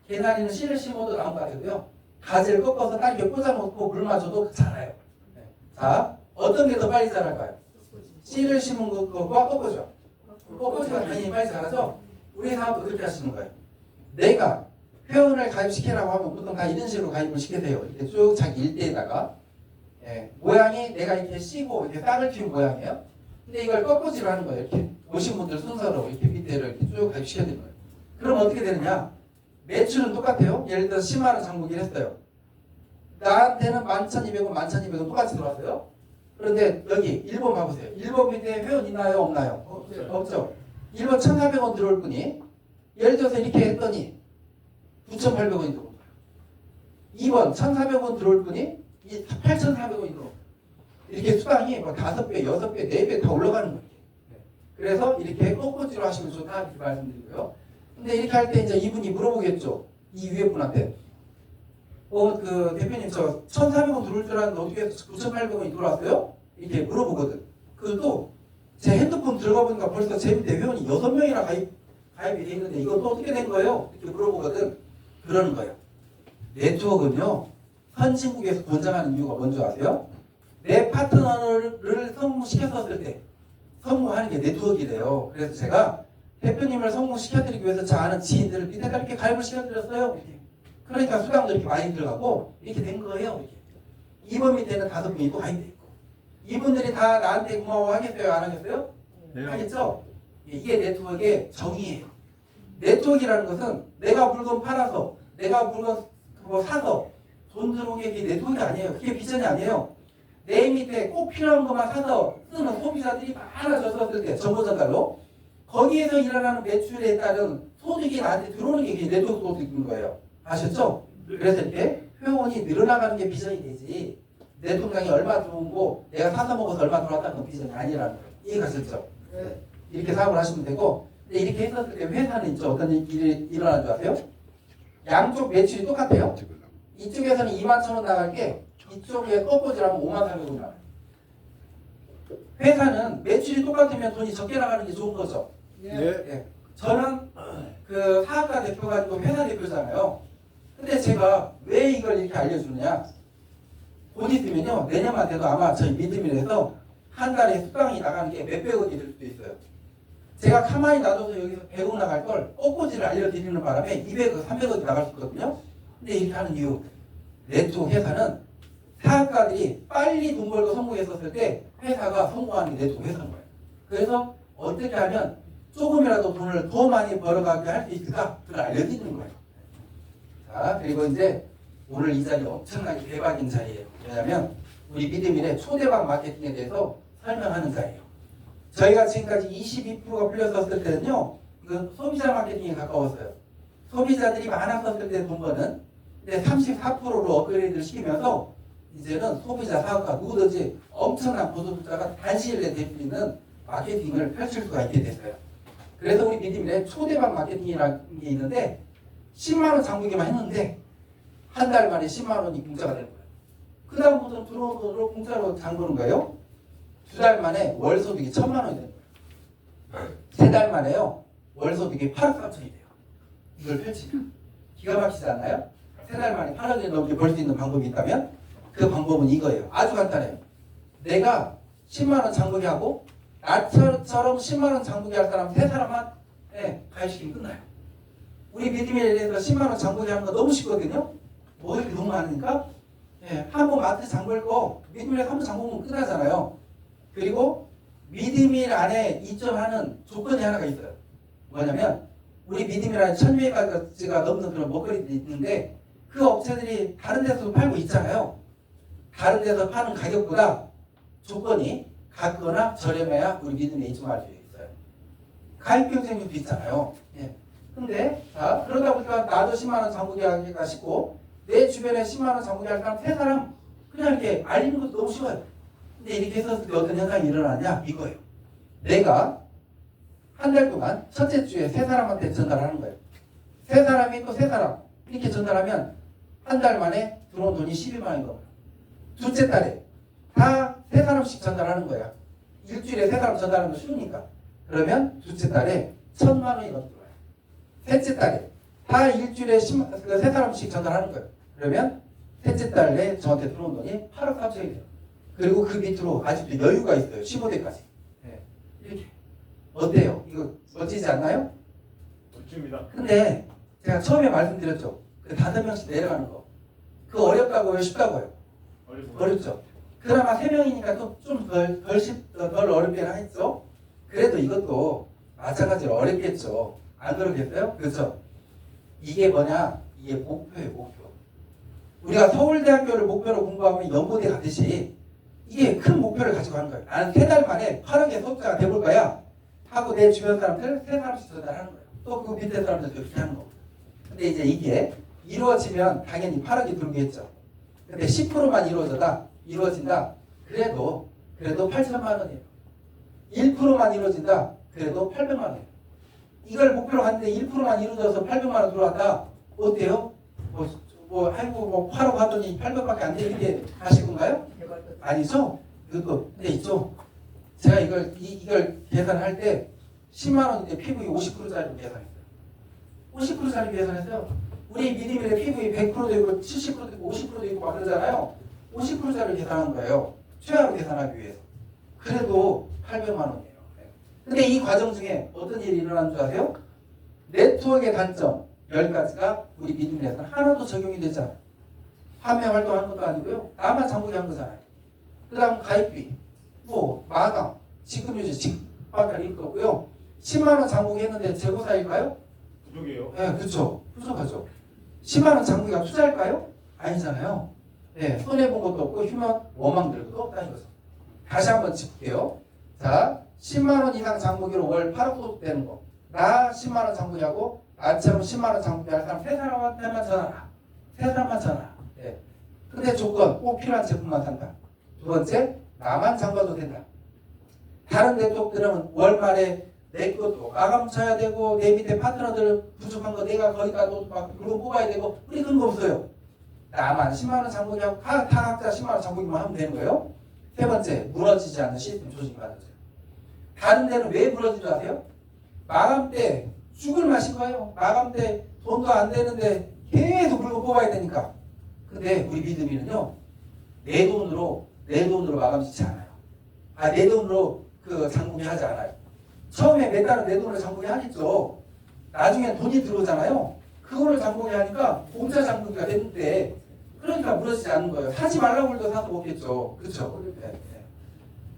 개나리는 씨를 심어도 나무가 되고요. 가지를 꺾어서 딸기에 꽂아놓고 물 마셔도 자라요. 자, 어떤 게 더 빨리 자랄까요? 씨를 심은 것과 꺾어져. 꺾어지가 당연히 빨리 자라죠. 우리 사업도 그렇게 하시는 거예요. 내가 회원을 가입시키라고 하면 보통 다 이런 식으로 가입을 시키세요. 이렇게 쭉 자기 일대에다가 모양이 내가 이렇게 씨고 이렇게 싹을 틔운 모양이에요. 근데 이걸 꺾어지로 하는 거예요. 이렇게 오신 분들 순서로 이렇게 밑에를 이렇게 쭉 가입시켜야 되는 거예요. 그럼 어떻게 되느냐? 매출은 똑같아요. 예를 들어서 10만 원 장부기를 했어요. 나한테는 11,200원, 11,200원 똑같이 들어왔어요. 그런데 여기 1번 봐보세요. 1번 밑에 회원 있나요? 없나요? 없죠. 1번 1,400원 들어올 분이 예를 들어서 이렇게 했더니 9,800원이 들어온 거예요. 2번 1,400원 들어올 분이 8,400원이 들어온 거예요. 이렇게 수당이 뭐 5배, 6배, 4배 다 올라가는 거예요. 그래서 이렇게 꺾어지로 하시면 좋다 이렇게 말씀드리고요. 근데 이렇게 할 때 이제 이분이 물어보겠죠. 이 위에 분한테. 대표님 저 1,400원 들어올 줄 알았는데 어떻게 9,800원이 들어왔어요? 이렇게 물어보거든. 그것도 제 핸드폰 들어가 보니까 벌써 제 밑에 회원이 6명이나 가입이 돼 있는데 이건 또 어떻게 된 거예요? 이렇게 물어보거든. 그러는 거예요. 네트워크는요. 선진국에서 권장하는 이유가 뭔지 아세요? 내 파트너를 성공시켰었을 때 성공하는 게 네트워크래요. 그래서 제가 대표님을 성공시켜드리기 위해서 저 아는 지인들을 밑에다 이렇게 가입을 시켜드렸어요. 이렇게. 그러니까 수당도 이렇게 많이 들어가고 이렇게 된 거예요. 이렇게. 2번 밑에는 5분이 또 가입돼 있고 이분들이 다 나한테 고마워하겠어요? 안 하겠어요? 네. 하겠죠? 이게 네트워크의 정의예요. 네트워크라는 것은 내가 물건 팔아서 내가 물건 사서 돈 들어오게 이게 네트워크 아니에요. 그게 비전이 아니에요. 내 밑에 꼭 필요한 것만 사서 쓰는 소비자들이 많아졌을 때 정보 전달로 거기에서 일어나는 매출에 따른 소득이 나한테 들어오는 게 네트워크 소득인 거예요. 아셨죠? 그래서 이렇게 회원이 늘어나가는 게 비전이 되지 내 통장에 얼마 들어오고 내가 사서 먹어서 얼마 들어왔다는 건 비전이 아니라는 거예요. 이해가셨죠? 네. 이렇게 사업을 하시면 되고 근데 이렇게 했었을 때 회사는 있죠. 어떤 일이 일어나는 줄 아세요? 양쪽 매출이 똑같아요. 이쪽에서는 21,000원 나갈 게 이쪽에 꺾어지라면 54,000원 나가요. 회사는 매출이 똑같으면 돈이 적게 나가는 게 좋은 거죠. 예. 저는 그 사업가 대표가 아니고 회사 대표잖아요. 근데 제가 왜 이걸 이렇게 알려주느냐? 곧 있으면요 내년만 돼도 아마 저희 믿음이라서 한 달에 수당이 나가는 게 몇백억이 될 수도 있어요. 제가 가만히 놔둬서 여기서 100억 나갈 걸 꺾고지를 알려드리는 바람에 200억, 300억이 나갈 수 있거든요. 근데 이렇게 하는 이유 네트워크 회사는 사업가들이 빨리 돈 벌고 성공했었을 때 회사가 성공하는 게 네트워크 회사인 거예요. 그래서 어떻게 하면 조금이라도 돈을 더 많이 벌어가게 할 수 있을까? 그걸 알려드리는 거예요. 자, 그리고 이제 오늘 이 자리 엄청나게 대박인 자리예요. 왜냐하면 우리 믿음일의 초대박 마케팅에 대해서 설명하는 자리예요. 저희가 지금까지 22%가 풀렸었을 때는요, 그 소비자 마케팅에 가까웠어요. 소비자들이 많았었을 때 돈 버는, 근데 34%로 업그레이드를 시키면서 이제는 소비자 사업가 누구든지 엄청난 고소득자가 단시일에 될 수 있는 마케팅을 펼칠 수가 있게 됐어요. 그래서 우리 믿음일에 초대박 마케팅이라는 게 있는데 10만 원 장부기만 했는데 한 달 만에 10만 원이 공짜가 되는 거예요. 그 다음부터는 들어온 돈으로 공짜로 장 보는 거예요. 두 달 만에 월 소득이 1,000만 원이 되는 거예요. 세 달 만에요. 월 소득이 8억 3천이 돼요. 이걸 펼치면 기가 막히지 않나요? 세 달 만에 8억이 넘게 벌 수 있는 방법이 있다면 그 방법은 이거예요. 아주 간단해요. 내가 10만 원 장부기 하고 나처럼 10만 원 장부기 할 사람 세 사람만 가입시키면 끝나요. 우리 믿음에 대해서 10만 원 장부기 하는 거 너무 쉽거든요. 뭐 이렇게 너무 많으니까 한번 마트 장 볼 거 믿음에 한번 장 보면 끝나잖아요. 그리고 믿음일 안에 입점하는 조건이 하나가 있어요. 뭐냐면 우리 믿음일 안에 1,200가지가 넘는 그런 먹거리들이 있는데 그 업체들이 다른 데서도 팔고 있잖아요. 다른 데서 파는 가격보다 조건이 같거나 저렴해야 우리 믿음에 입점할 수 있어요. 가입 경쟁률도 있잖아요. 근데 자 그러다 보니까 나도 10만 원 장부기 하기가 쉽고 내 주변에 10만 원 장부기 할 사람 세 사람 그냥 이렇게 알리는 것도 너무 쉬워요. 근데 이렇게 했었을 때 어떤 현상이 일어나냐 이거예요. 내가 한 달 동안 첫째 주에 세 사람한테 전달하는 거예요. 세 사람이 또 세 사람 이렇게 전달하면 한 달 만에 들어온 돈이 12만 원인 겁니다. 둘째 달에 다 세 사람씩 전달하는 거야. 일주일에 세 사람 전달하는 거 쉬우니까. 그러면 둘째 달에 1,000만 원이 넘게 들어와요. 셋째 달에 다 일주일에 세 사람씩 전달하는 거예요. 그러면 셋째 달에 저한테 들어온 돈이 8억 4천이 돼요. 그리고 그 밑으로 아직도 여유가 있어요. 15대까지. 이렇게. 어때요? 이거 멋지지 않나요? 멋집니다. 근데 제가 처음에 말씀드렸죠. 그 5명씩 내려가는 거. 그거 어렵다고요? 쉽다고요? 어렵죠. 그나마 3명이니까 또 좀 덜 어렵긴 하겠죠. 그래도 이것도 마찬가지로 어렵겠죠. 안 그러겠어요? 그렇죠. 이게 뭐냐? 이게 목표예요, 목표. 우리가 서울대학교를 목표로 공부하면 연고대 가듯이 이게 큰 목표를 가지고 하는 거예요. 나는 3달 만에 8억의 소득자가 돼볼 거야 하고 내 주변 사람들 3사람씩 전달하는 거예요. 또 그 밑에 사람들도 그렇게 하는 거고. 근데 이제 이게 이루어지면 당연히 8억이 들어오겠죠. 근데 10%만 이루어진다. 그래도 8천만 원이에요. 1%만 이루어진다. 그래도 800만 원이에요. 이걸 목표로 갔는데 1%만 이루어져서 800만 원 들어왔다. 어때요? 아이고 8억 하더니 800밖에 안 되는 게 하실 건가요? 아니죠? 이것도 근데 있죠. 제가 이걸 계산할 때 10만 원인데 PV 50%짜리 계산했어요. 50%짜리 계산했어요. 우리 믿음의 PV 100%도 있고 70%도 있고 50%도 있고 막 그러잖아요. 50%짜리 계산한 거예요. 최하로 계산하기 위해서. 그래도 800만 원이에요. 근데 이 과정 중에 어떤 일이 일어나는 줄 아세요? 네트워크의 단점 10가지가 우리 믿음에서는 하나도 적용이 되지 않아요. 판매 활동하는 것도 아니고요. 나만 장부기 한 거잖아요. 그 다음 가입비, 마감, 지급유지, 직방까지 이거 없고요. 10만 원 장부기 했는데 재고사일까요? 부족해요. 네, 그렇죠. 부족하죠. 10만 원 장부기가 투자일까요? 아니잖아요. 네, 손해본 것도 없고 휴먼 원망 들고도 없다는 거죠. 다시 한번 짚을게요. 자, 10만 원 이상 장부기로 월 8억 소득 되는 거. 나 10만 원 장부기하고 나처럼 10만 원 장부기 할 사람 세 사람한테만 전화라. 세 사람만 전화. 네. 근데 조건 꼭 필요한 제품만 산다. 두 번째, 나만 장봐도 된다. 다른 네트워크들은 월말에 내 것도 마감 쳐야 되고 내 밑에 파트너들 부족한 거 내가 거기다 막 물건 뽑아야 되고 우리 그런 거 없어요. 나만 10만 원 장부기하고 다 각자 10만 원 장부기만 하면 되는 거예요. 세 번째, 무너지지 않는 시스템 조직이 만들어져요. 다른 데는 왜 무너지지 아세요? 마감 때 죽을 맛인 거예요. 마감 때 돈도 안 되는데 계속 물건 뽑아야 되니까. 근데 우리 믿음이는요, 내 돈으로 마감 짓지 않아요. 내 돈으로 그 장부기 하지 않아요. 처음에 몇 달은 내 돈으로 장부기 하겠죠. 나중에 돈이 들어오잖아요. 그거를 장부기 하니까 공짜 장부기가 됐는데, 그러니까 무너지지 않는 거예요. 사지 말라고 해도 사서 먹겠죠. 그렇죠? 네.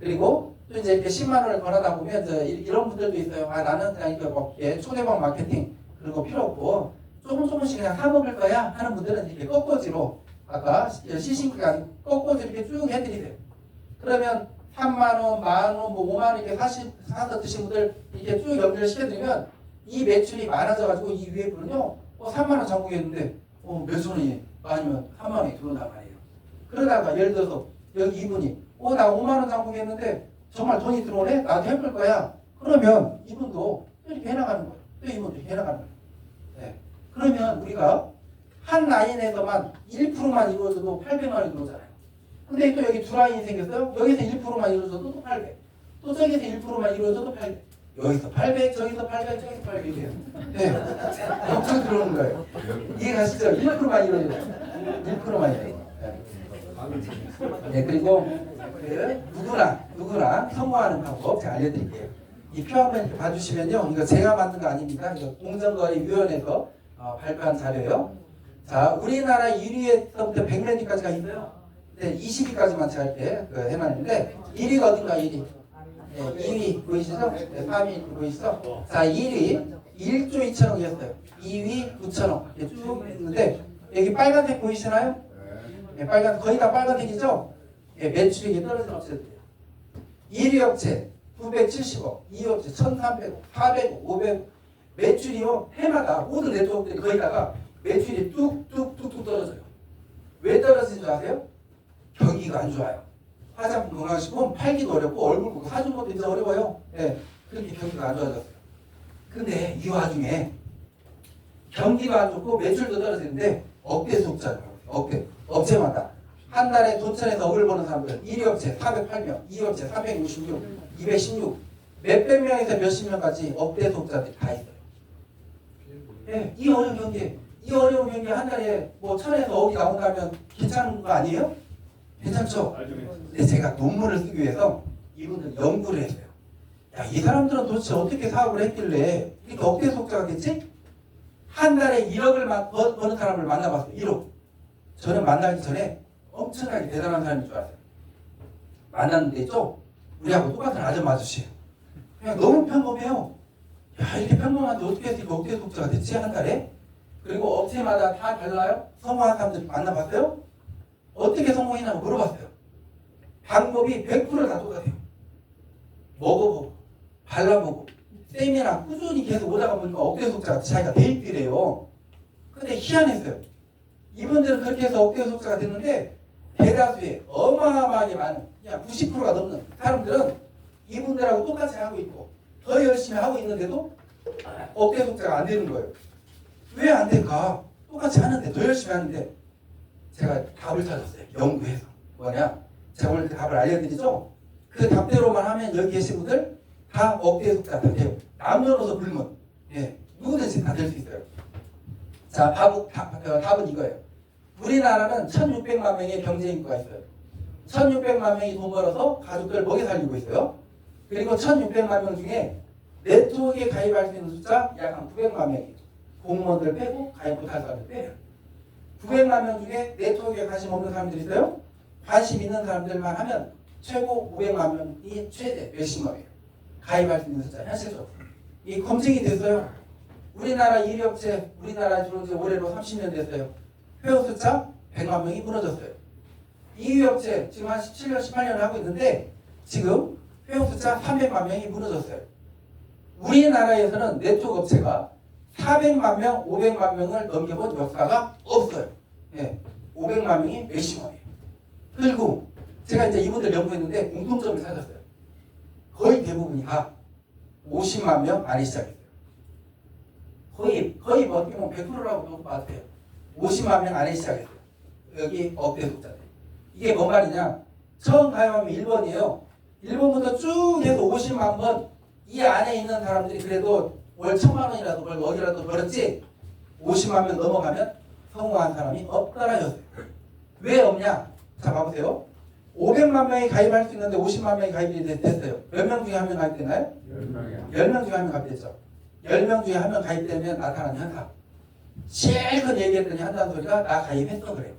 그리고 또 이제 이렇게 10만 원을 벌어다 보면 이제 이런 분들도 있어요. 아, 나는 그냥 이렇게 뭐 초대박 마케팅 그런 거 필요 없고 조금씩 그냥 사 먹을 거야 하는 분들은 이렇게 꺾어지로 아까 시신기간 꺾어지 이렇게 쭉 해드리세요. 그러면 3만 원, 10,000원, 뭐 5만 원 이렇게 사서 드신 분들 이렇게 쭉 연결 시켜드리면 이 매출이 많아져가지고 이 위에 분은요, 3만 원 잔고했는데 몇천 원이 아니면 3만 원이 들어온단 말이에요. 그러다가 예를 들어서 여기 이분이 나 5만 원 잔고했는데 정말 돈이 들어오네? 나도 해볼 거야. 그러면 이분도 이렇게 해나가는 거예요. 또 이분도 이렇게 해나가는 거예요. 네. 그러면 우리가 한 라인에서만 1%만 이루어져도 800만 원이 들어오잖아요. 근데 또 여기 두 라인이 생겼어요. 여기서 1%만 이루어져도 또 800. 또 저기서 1%만 이루어져도 800. 여기서 800, 저기서 800, 저기서 800 이래요. 네. 엄청 들어오는 거예요. 이해가시죠? 1%만 이루어져도 1%만 이루어져도. 네, 그리고 누구나 성공하는 방법 제가 알려드릴게요. 이 표 한번 이렇게 봐주시면요, 이거 제가 만든 거 아닙니다. 이거 공정거래위원회에서 발표한 자료예요. 자, 우리나라 1위에서부터 100년까지가 있어요. 네, 20위까지만 제가 이렇게 해놨는데 1위가 어딘가 1위. 네, 2위 보이시죠? 네, 3위 보이시죠? 자, 1위 1조 2천억이었어요. 2위 9천억 이렇게 쭉 있는데 여기 빨간색 보이시나요? 네, 거의 다 빨간색이죠? 네, 매출이 떨어진 업체들이에요. 1위 업체 970억, 2위 업체 1,300억, 400억, 500억. 매출이요 해마다 모든 네트워크들이 거기다가 매출이 뚝뚝뚝뚝 떨어져요. 왜 떨어지는 줄 아세요? 경기가 안 좋아요. 화장품 건강식품 팔기도 어렵고 얼굴 보고 사준 것도 이제 어려워요. 네, 그렇게 경기가 안 좋아졌어요. 근데 이 와중에 경기가 안 좋고 매출도 떨어지는데 억대 속자예요. 억대. 업체마다 한 달에 돈천에서 억을 버는 사람들 1위 업체 408명, 2위 업체 366, 216 몇백 명에서 몇십 명까지 억대 속자들이 다 있어요. 네, 이 어려운 경기에 한 달에 뭐 1,000에서 억이 나온다면 괜찮은 거 아니에요? 괜찮죠? 근데 제가 논문을 쓰기 위해서 이분들 연구를 했어요. 야, 이 사람들은 도대체 어떻게 사업을 했길래 이렇게 억대 속자가 됐지? 한 달에 1억을 버는 사람을 만나봤어요. 1억. 저는 만나기 전에 엄청나게 대단한 사람인 줄 알았어요. 만났는데 있죠? 우리하고 똑같은 아줌마 아저씨예요. 그냥 너무 평범해요. 야, 이렇게 평범한데 어떻게 해서 이렇게 억대 속자가 됐지? 한 달에? 그리고 업체마다 다 달라요? 성공한 사람들 만나봤어요? 어떻게 성공했냐고 물어봤어요. 방법이 100%다 똑같아요. 먹어보고, 발라보고, 세미나 꾸준히 계속 오다가 보니까 억대 속자가 자기가 돼 있더래요. 근데 희한했어요. 이분들은 그렇게 해서 억대 속자가 됐는데 대다수의 어마어마하게 많은 그냥 90%가 넘는 사람들은 이분들하고 똑같이 하고 있고 더 열심히 하고 있는데도 억대 속자가 안 되는 거예요. 왜 안 될까? 똑같이 하는데 더 열심히 하는데 제가 답을 찾았어요. 연구해서. 뭐냐? 제가 오늘 그 답을 알려드리죠? 그 답대로만 하면 여기 계신 분들 다 억대 속자 다 돼요. 남녀노소 불문. 예, 누구든지 다 될 수 있어요. 자, 답은 이거예요. 우리나라는 1,600만 명의 경제인구가 있어요. 1,600만 명이 돈 벌어서 가족들 먹여 살리고 있어요. 그리고 1,600만 명 중에 네트워크에 가입할 수 있는 숫자 약 한 900만 명이에요. 공무원들 빼고 가입 못할 사람들 빼요. 900만 명 중에 네트워크에 관심 없는 사람들이 있어요. 관심 있는 사람들만 하면 최고 500만 명이 최대 몇십만이에요. 가입할 수 있는 숫자 현실적으로. 이 검증이 됐어요. 우리나라 1위 업체, 우리나라 주로 이제 올해로 30년 됐어요. 회원 숫자 100만 명이 무너졌어요. 2위 업체 지금 한 17년, 18년 하고 있는데 지금 회원 숫자 300만 명이 무너졌어요. 우리나라에서는 네트워크 업체가 400만 명, 500만 명을 넘겨본 역사가 없어요. 예, 500만 명이 몇십만이에요. 그리고 제가 이제 이분들 연구했는데 공통점을 찾았어요. 거의 대부분이 다 50만 명 안에 시작했어요. 거의 뭐 어떻게 보면 100%라고 봐도 돼요. 50만 명 안에 시작했어요. 여기 억대 속자들. 이게 뭔 말이냐? 처음 가입하면 1번이에요. 1번부터 쭉 해서 50만 번 이 안에 있는 사람들이 그래도 월 1,000만 원이라도 벌고 어디라도 벌었지 50만 명 넘어가면 성공한 사람이 없더라였어요. 왜 없냐? 자, 봐보세요. 500만 명이 가입할 수 있는데 50만 명이 가입이 됐어요. 몇 명 중에 한 명 가입됐나요? 10명 중에 한 명 가입됐죠. 10명 중에 한 명 가입되면 나타나는 현상. 실컷 얘기했더니 한다는 소리가 나 가입했어 그래요.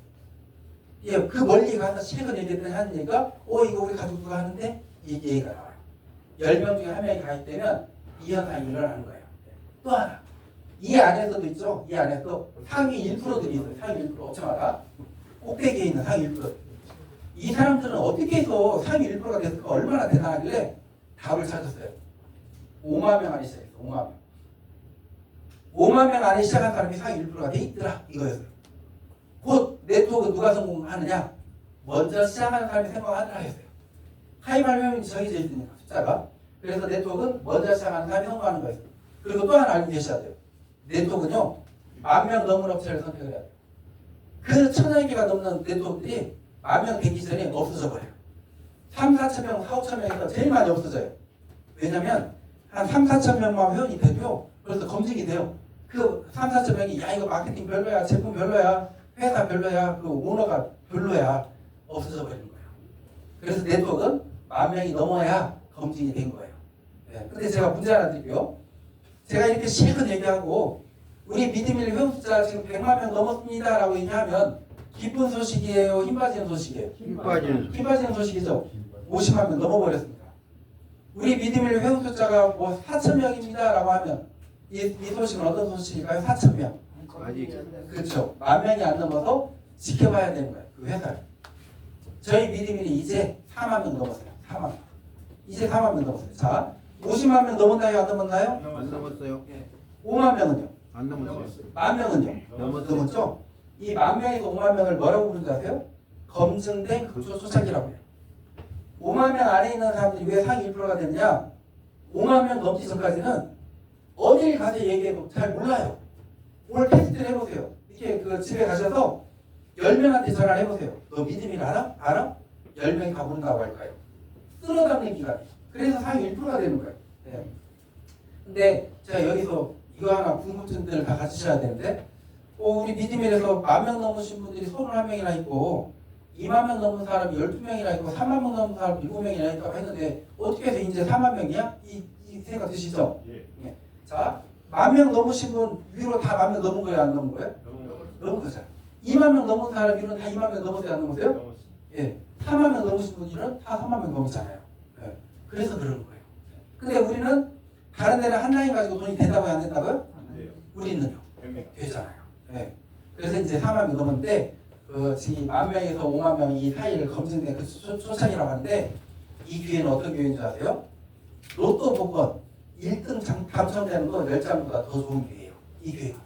예, 그 멀리 가서 실컷 얘기했더니 하는 얘기가 이거 우리 가족부가 하는데 이 얘기가 나와요. 10명 중에 1명이 가입되면 이 현상이 일어나는 거예요. 또 하나, 이 안에서도 있죠. 이 안에서 상위 1%들이 있어요. 상위 1% 업체마다 꼭대기에 있는 상위 1%. 이 사람들은 어떻게 해서 상위 1%가 됐을까? 얼마나 대단하길래 답을 찾았어요. 5만 명 안에 시작했어요. 5만 명. 5만 명 안에 시작한 사람이 상위 1%가 돼 있더라. 이거였어요. 곧 네트워크 누가 성공하느냐? 먼저 시작하는 사람이 성공하더라 했어요. 가입하려면 정해져 있으니까 숫자가. 그래서 네트워크는 먼저 시작하는 사람이 성공하는 거예요. 그리고 또 하나 알고 계셔야 돼요. 네트워크는요, 10,000명 넘는 업체를 선택을 해야 돼요. 그 1,000여 개가 넘는 네트워크들이 10,000명 되기 전에 없어져 버려요. 3, 4천 명, 4, 5천 명에서 제일 많이 없어져요. 왜냐면 한 3, 4천 명만 회원이 돼도 벌써 검증이 돼요. 그 3, 4천 명이 야 이거 마케팅 별로야, 제품 별로야, 회사 별로야, 그 오너가 별로야, 없어져 버리는 거예요. 그래서 네트워크는 10,000명이 넘어야 검증이 된 거예요. 네. 근데 제가 문제 하나 드릴게요. 제가 이렇게 실컷 얘기하고 우리 미드밀 회원 숫자 지금 100만 명 넘었습니다 라고 얘기하면 기쁜 소식이에요? 힘 빠지는 소식이에요? 힘 빠지는 소식이죠. 50만 명 넘어버렸습니다. 우리 미드밀 회원 숫자가 뭐 4,000명입니다 라고 하면 이 소식은 어떤 소식일까요? 4,000명. 그렇죠. 10,000명이 안 넘어서 지켜봐야 되는 거예요. 그 회사를. 저희 미드밀이 이제 4만 명 넘었어요. 4만 명. 이제 4만 명 넘었어요. 자, 50만 명 넘었나요? 안 넘었나요? 안 넘었어요. 5만 명은요? 안 넘었어요. 10,000명은요? 넘었죠? 이 10,000명에서 5만 명을 뭐라고 부르는지 아세요? 검증된 극초 초창기라고 해요. 5만 명 안에 있는 사람들이 왜 상위 1%가 됐냐? 5만 명 넘기 전까지는 어딜 가서 얘기해도 잘 몰라요. 오늘 테스트를 해보세요. 이렇게 그 집에 가셔서 10명한테 전화를 해보세요. 너 믿음이 알아? 알아? 10명이 다 모른다고 할까요? 쓸어담는 기간이에요. 그래서 상위 1%가 되는 거예요. 네. 근데 제가 여기서 이거 하나 궁금증들을 다 가지셔야 되는데 우리 미드밀에서 10,000명 넘으신 분들이 31명이나 있고 2만 명 넘은 사람이 12명이나 있고 3만 명 넘은 사람이 7명이나 있다고 했는데 어떻게 해서 이제 4만 명이야? 이 생각 드시죠? 예. 자, 10,000명 넘으신 분 위로 다 10,000명 넘은 거예요? 안 넘은 거예요? 넘은 거죠. 2만 명 넘은 사람 위로는 다 2만 명 넘었어요? 안 넘었어요? 예. 4만 명 넘으신 분들은 다 3만 명 넘었잖아요. 예. 그래서 그러는 거예요. 근데 우리는 다른 데는 한 라인 가지고 돈이 된다고요? 안 된다고요? 우리는요. 되잖아요. 예. 그래서 이제 4만 명 넘었는데 지금 10,000명에서 5만 명 이 사이를 검증된 그 초창이라고 하는데 이 기회는 어떤 기회인 줄 아세요? 로또 복권 1등 당첨되는 거 10장보다 더 좋은 기회예요. 이 기회가.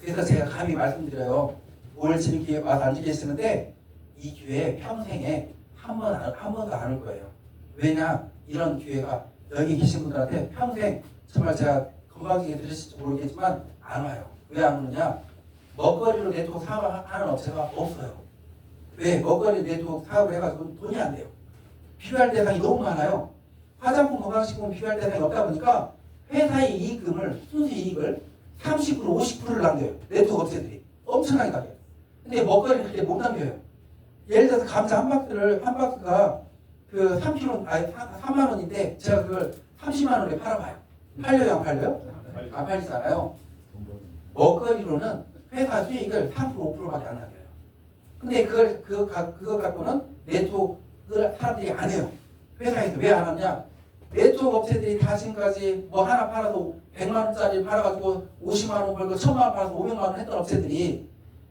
그래서 제가 감히 말씀드려요. 오늘 지금 기회 와서 앉아 계시는데 이 기회에 평생에 한 번도 안 올 거예요. 왜냐? 이런 기회가 여기 계신 분들한테 평생 정말 제가 건강하게 들으실지 모르겠지만 안 와요. 왜 안 오느냐? 먹거리로 네트워크 사업하는 업체가 없어요. 왜? 먹거리 네트워크 사업을 해가지고 돈이 안 돼요. 필요할 대상이 너무 많아요. 화장품 건강식품 필요할 대상이 없다 보니까 회사의 이익금을 순수 이익을 30% 50%를 남겨요. 네트워크 업체들이 엄청나게 남겨요. 근데 먹거리는 그렇게 못 남겨요. 예를 들어서 감자 한 박스가 그 3만 원인데 제가 그걸 30만 원에 팔아봐요. 팔려요 안 팔려요? 안 팔리잖아요. 먹거리로는 회사 수익을 3% 5%밖에 안 남겨요. 근데 그거 갖고는 네트워크 사람들이 안 해요. 회사에서 왜 안 하냐? 네트워크 업체들이 다 지금까지 뭐 하나 팔아서 100만 원짜리 팔아가지고 50만 원 벌고 1,000만 원 팔아서 500만 원 했던 업체들이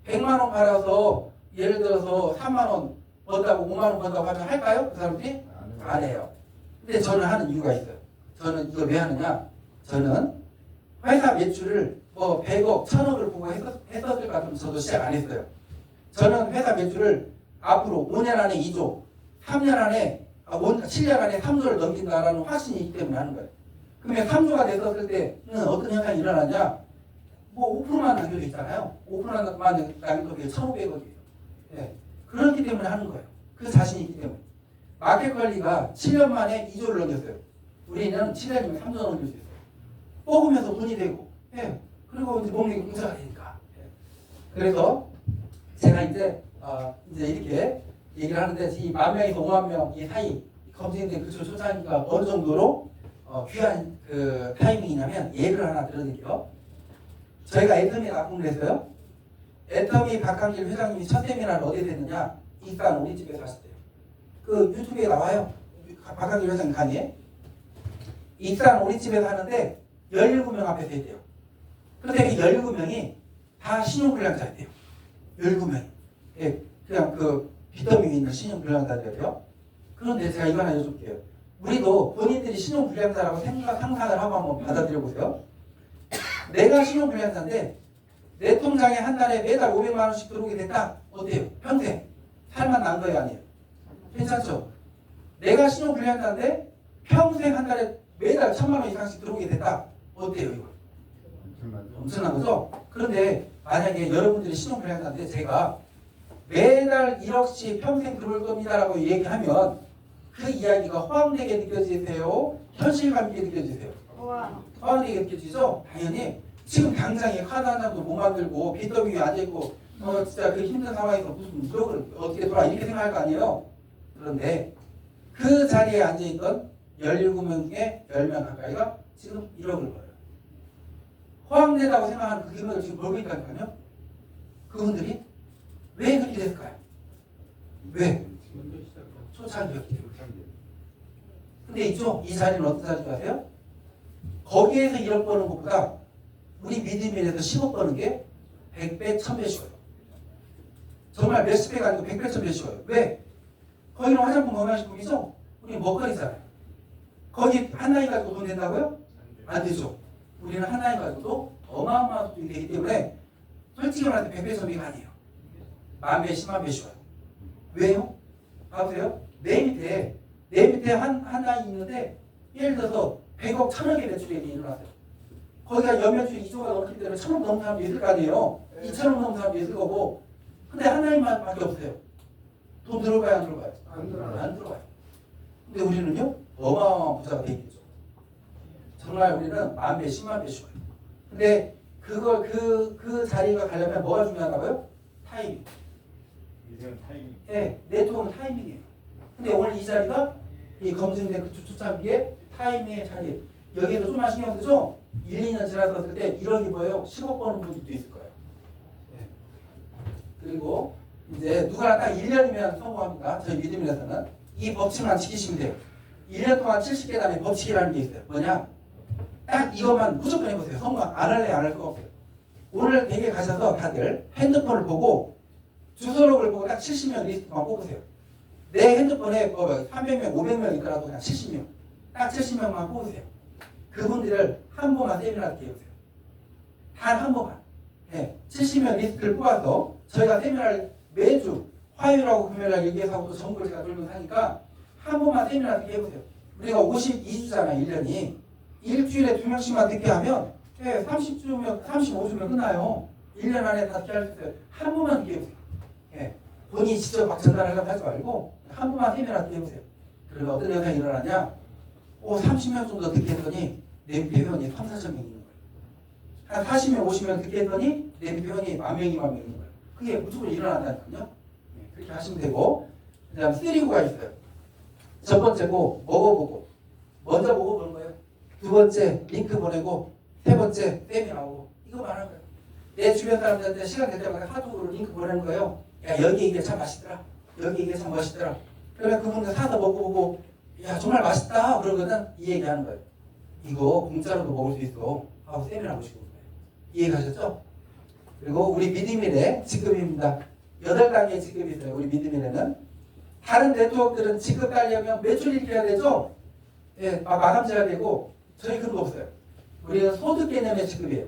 100만 원 팔아서 예를 들어서 3만 원 번다고 5만 원 번다고 하면 할까요? 그 사람들이? 안 해요. 근데 저는 하는 이유가 있어요. 저는 이거 왜 하느냐? 저는 회사 매출을 뭐 100억, 1,000억을 보고 했었을 것 같으면 저도 시작 안 했어요. 저는 회사 매출을 앞으로 5년 안에 2조, 3년 안에 7년 안에 3조를 넘긴다라는 확신이 있기 때문에 하는 거예요. 그러면 3조가 됐었을 때는 어떤 현상이 일어나냐? 뭐 5%만 남겨져 있잖아요. 5%만 남겨도 1,500억이에요. 예. 그렇기 때문에 하는 거예요. 그 자신이 있기 때문에. 마켓 관리가 7년 만에 2조를 넘겼어요. 우리는 7년이면 3조 넘길 수 있어요. 뽑으면서 돈이 되고, 예. 그리고 이제 먹는 게 공짜가 되니까. 예. 그래서 제가 이제 이렇게 얘기를 하는데 이 10,000명에서 5만 명 이 사이 검증된 그 초창기가 어느 정도로 귀한 그 타이밍이냐면 예를 하나 들어드릴게요. 저희가 애터미에 납품을 했어요. 애터미 박한길 회장님이 첫 세미나를 어디에 했느냐? 익산 우리 집에서 하셨대요. 그 유튜브에 나와요. 박한길 회장님 강의에. 익산 우리집에서 하는데 17명 앞에서 해야 돼요. 그런데 그 17명이 다 신용불량자예요. 17명이. 예, 그냥 그 빚더미 있는 신용불량자들이에요. 그런데 제가 이거 하나 여쭤볼게요. 우리도 본인들이 신용불량자라고 상상을 하고 한번 받아들여보세요. 내가 신용불량자인데 내 통장에 한 달에 매달 500만 원씩 들어오게 됐다. 어때요? 평생 살만 난 거예요, 아니에요? 괜찮죠? 내가 신용불량자인데 평생 한 달에 매달 1,000만 원 이상씩 들어오게 됐다. 어때요, 이거? 엄청난 거죠? 그런데 만약에 여러분들이 신용불량자인데 제가 매달 1억씩 평생 들어올 겁니다라고 얘기하면 그 이야기가 허황되게 느껴지세요? 현실감 있게 느껴지세요? 허황되게 느껴지죠? 당연히 지금 당장에 카드 한 장도 못 만들고 빚더미 위에 앉아있고 진짜 그 힘든 상황에서 무슨 1억을 어떻게 돌아 이렇게 생각할 거 아니에요? 그런데 그 자리에 앉아있던 17명 중에 10명 가까이가 지금 1억을 벌어요. 허황되다고 생각하는 그 금액을 지금 벌고 있다니까요. 그분들이 왜 그렇게 됐을까요? 왜? 초창기였기 때문에. 근데 있죠? 이 자리는 어떤 자리인지 아세요? 거기에서 1억 버는 것보다 우리 믿음인에서 10억 버는 게 100배, 1000배 쉬워요. 정말 몇십 배가 아니고 100배, 1000배 쉬워요. 왜? 거기는 화장품 건강식품이죠? 우리 먹거리잖아요. 거기 한 라인 가지고 돈 된다고요? 안 되죠. 우리는 한 라인 가지고도 어마어마한 돈이 되기 때문에 솔직히 말해서 100배, 1000배가 아니에요. 10,000배, 100,000배 쉬워요. 왜요? 봐보세요. 내 밑에 한 라인이 있는데 예를 들어서 100억, 1000억의 매출액이 일어났어요. 거기가 연매출이 2조가 넘기 때문에 1000억 넘는 사람도 있을 거 아니에요. 2,000억 넘는 사람도 있을 거고. 근데 한 라인만 밖에 없어요. 돈 들어가요, 안 들어가요? 안 들어가요. 근데 우리는요, 어마어마한 부자가 되겠죠. 정말 우리는 10,000배, 100,000배 쉬워요. 근데 그걸 그 자리가 가려면 뭐가 중요하다고요? 타이밍. 네, 네트워크는 타이밍이에요. 근데 오늘 이 자리가 이 검증된 그 초창기에 타이밍의 자리. 여기에도 좀만 신경 쓰죠? 1, 2년 지나서 때 1억이 뭐예요? 10억 버는 분들도 있을 거예요. 네. 그리고 이제 누구나 딱 1년이면 성공합니다. 저희 믿음이라서는 이 법칙만 지키시면 돼요. 1년 동안 70계단의 법칙이라는 게 있어요. 뭐냐? 딱 이것만 무조건 해보세요. 성공 안 할래 안 할 수가 없어요. 오늘 댁에 가셔서 다들 핸드폰을 보고 주소록을 보고 딱 70명 리스트만 뽑으세요. 내 핸드폰에 300명, 500명 있더라도 그냥 70명. 딱 70명만 뽑으세요. 그분들을 한 번만 세미나를 해보세요. 단 한 번만. 네, 70명 리스트를 뽑아서 저희가 세미나를 매주 화요일하고 금요일날 얘기해서 하고 또 전국을 제가 돌면서 하니까 한 번만 세미나를 해보세요. 우리가 52주잖아요, 1년이. 일주일에 2명씩만 듣게 하면 30주면, 35주면 끝나요. 1년 안에 다 듣게 할 수 있어요. 한 번만 듣게 해보세요. 예, 본인이 직접 막 전달하려고 하지 말고 한 번만 세미나 듣게 해보세요. 그리고 어떤 현상이 일어나냐? 30명 정도 듣게 했더니 내 밑에 회원이 3, 4천 명 있는 거예요. 한 40명, 50명 듣게 했더니 내 밑에 회원이 10,000명, 20,000명 있는 거예요. 그게 무조건 일어난다니까요. 예, 그렇게 하시면 되고, 그 다음 3구가 있어요. 첫 번째고 먹어보고, 먼저 먹어보는 거예요. 두 번째 링크 보내고, 세 번째 세미나 오고. 이거 말하는 거예요. 내 주변 사람들한테 시간 될 때마다 카톡으로 링크 보내는 거예요. 야, 여기 이게 참 맛있더라. 여기 이게 참 멋있더라. 그러면 그분들 사서 먹어보고, 야, 정말 맛있다. 그러거든. 이 얘기하는 거예요. 이거 공짜로도 먹을 수 있어. 하고 세미나 보시고. 이해가셨죠? 그리고 우리 믿음이래 직급입니다. 8단계 직급이 있어요. 우리 믿음이래는. 다른 네트워크들은 직급 따려면 매출 일해야 되죠? 예, 마감제가 되고 저희 그런 거 없어요. 우리는 소득 개념의 직급이에요.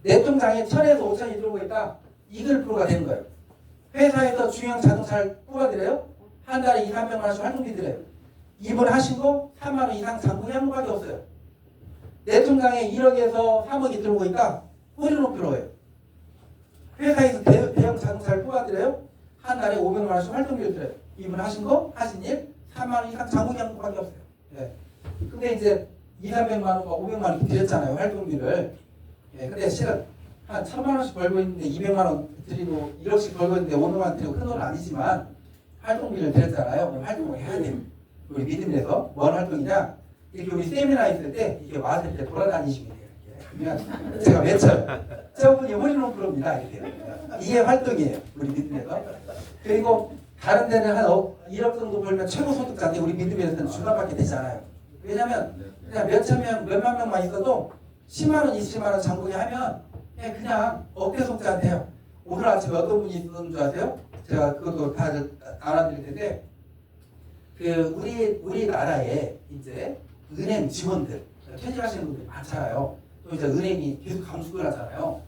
내 통장에 1,000에서 5,000이 들어오고 있다. 이글 프로가 되는 거예요. 회사에서 중형 자동차를 뽑아드려요. 한 달에 2, 300만 원씩 활동비 드려요. 이번 하신 거 3만 원 이상 잔고이 한 번밖에 없어요. 내 통장에 1억에서 3억이 들어오고 있다. 뿌리 높이로예요. 회사에서 대형 자동차를 뽑아드려요. 한 달에 500만 원씩 활동비를 드려요. 이번 하신 거 하신 일 3만 원 이상 잔고이 한 번밖에 없어요. 예. 근데 이제 2, 300만 원과 500만 원 드렸잖아요. 활동비를. 예. 근데 실은 한 1,000만 원씩 벌고 있는데 200만 원 드리고 1억씩 벌고 있는데 500만 원 드리고 큰 돈은 아니지만 활동비를 드렸잖아요. 그럼 활동을 해야 돼요. 우리 믿음에서 뭔 활동이냐? 이렇게 우리 세미나 있을 때 이렇게 와서 이렇게 돌아다니시면 돼요. 이렇게. 그러면 제가 외쳐요. 저분이 홀리노 프로입니다. 이렇게. 이게 활동이에요. 우리 믿음에서. 그리고 다른 데는 한 1억 정도 벌면 최고 소득자인데 우리 믿음에서는 중간밖에 되잖아요. 왜냐면 그냥 몇천 명, 몇만 명만 있어도 10만 원, 20만 원 장보기 하면 그냥 어깨 손자 돼요. 오늘 아침에 어떤 분이 있었는 줄 아세요? 제가 그것도 다들 알아드릴 텐데 우리나라에 이제 은행 직원들 퇴직하시는 분들이 많잖아요. 또 이제 은행이 계속 감축을 하잖아요.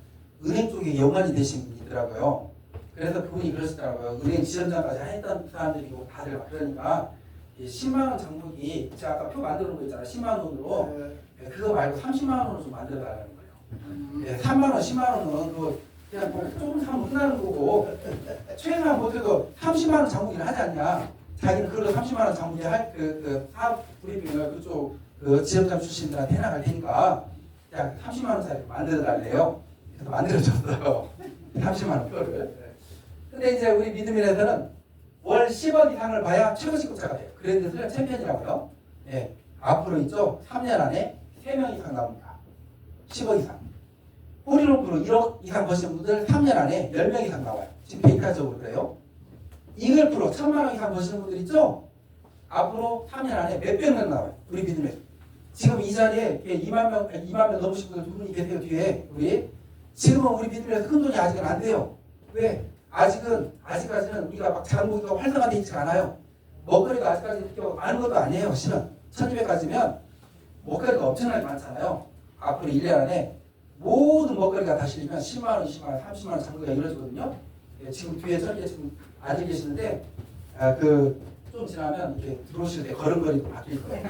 은행 쪽에 연관이 되신 분이 있더라고요. 그래서 그분이 그러시더라고요. 은행 지점장까지 했던 사람들이고 다들 막 그러니까 10만 원 장보기 제가 아까 표 만들어 놓은 거 있잖아요. 10만 원으로 그거 말고 30만 원으로 좀 만들어 달라는 거예요. 3만 원, 10만 원은 그냥 뭐 조금 사면 끝나는 거고 최소한 못해도 30만 원 장보기를 하지 않냐. 자기는 그걸로 30만 원 장보기 할 사업 브리핑을 그쪽 지점장 출신들한테 해나갈 테니까 그냥 30만 원짜리 만들어 달래요. 그래서 만들어줬어요. 30만 원 표를. 근데 이제 우리 믿음인에서는 월 10원 이상을 봐야 최고시급자가 돼요. 그랜드 슬램 챔피언이라고요. 예, 앞으로 있죠. 3년 안에 3명 이상 나옵니다. 10억 이상. 호리로프로 1억 이상 버시는 분들 3년 안에 10명 이상 나와요. 지금 데이터적으로 그래요. 이글 프로 1000만 원 이상 버시는 분들 있죠. 앞으로 3년 안에 몇백 명 나와요. 우리 믿음에. 지금 이 자리에 2만 명 넘으신 분들 두 분이 계세요. 뒤에 우리. 지금은 우리 믿음에서 큰 돈이 아직은 안 돼요. 왜? 아직까지는 우리가 막 장보기가 활성화되어 있지가 않아요. 먹거리가 아직까지 그렇게 많은 것도 아니에요. 실은 1200까지면 먹거리가 엄청나게 많잖아요. 앞으로 1년 안에 모든 먹거리가 다 실리면 10만 원, 20만 원, 30만 원 장보기가 이루어지거든요. 예, 지금 뒤에 저기 지금 앉아 계시는데 좀 지나면 이렇게 들어오실 때 걸음걸이도 바뀔 거예요.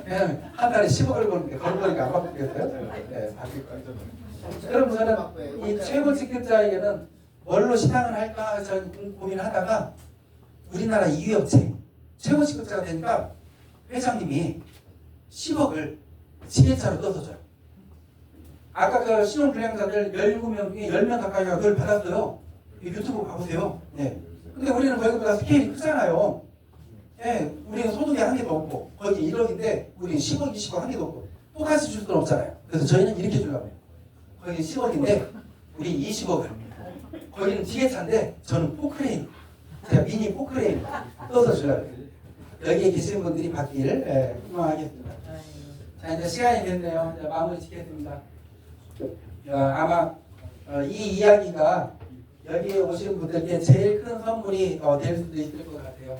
그냥 한 달에 10억을 버는데 걸음걸이가 안 바뀌겠어요? 네, 바뀔 거예요. 그럼 저는 이 최고 직급자에게는 뭘로 시당을 할까 저는 고민을 하다가 우리나라 2위 업체 최고 직급자가 되니까 회장님이 10억을 지게차로 떠서 줘요. 아까 그 신용불량자들 17명 중에 10명 가까이가 그걸 받았어요. 유튜브 봐보세요. 네. 근데 우리는 거기보다 스케일이 크잖아요. 예, 우리는 소득이 한 개도 없고 거기 1억인데 우리는 10억, 20억 한 개도 없고 똑같이 줄 수는 없잖아요. 그래서 저희는 이렇게 주려고 해요. 거기 10억인데 우리 20억을 거기는 지게차인데 저는 포크레인 제가 미니 포크레인 떠서 주려고 해요. 여기에 계시는 분들이 받기를 희망하겠습니다. 자 이제 시간이 됐네요. 이제 마무리 짓겠습니다. 아마 이 이야기가 여기에 오시는 분들께 제일 큰 선물이 될 수도 있을 것 같아요.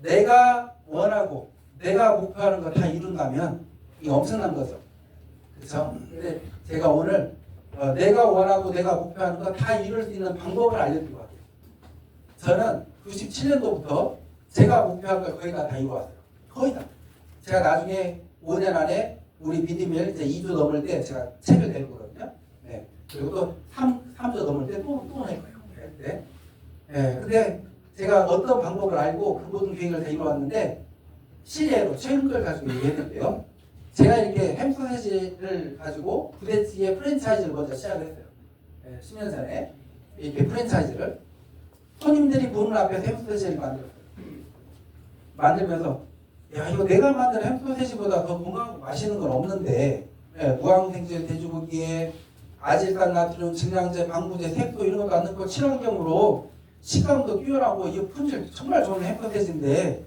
내가 원하고 내가 목표하는 거 다 이룬다면 이게 엄청난 거죠. 그렇죠? 근데 제가 오늘 내가 원하고 내가 목표하는 거 다 이룰 수 있는 방법을 알려드릴 것 같아요. 저는 97년도부터 제가 목표한 걸 거의 다 이루어왔어요. 거의 다. 제가 나중에 5년 안에 우리 믿음을 이제 2주 넘을 때 제가 책을 낼 거거든요. 네. 그리고 또 3주 넘을 때 또 낼 거예요. 네. 네. 근데 제가 어떤 방법을 알고 그 모든 계획을 다 이루어왔는데 실례로 최근 걸 가지고 얘기했는데요. 제가 이렇게 햄스터세지를 가지고 부대찌개 프랜차이즈를 먼저 시작을 했어요. 네, 10년 전에 이렇게 프랜차이즈를 손님들이 보는 앞에서 햄스터세지를 만들었어요. 만들면서 야 이거 내가 만든 햄스터세지보다 더 건강하고 맛있는 건 없는데 무항생제 돼지고기에 아질산 나트륨, 증량제, 방부제, 색소 이런 것도 안 넣고 친환경으로 식감도 뛰어나고 이 품질 정말 좋은 햄스터세지인데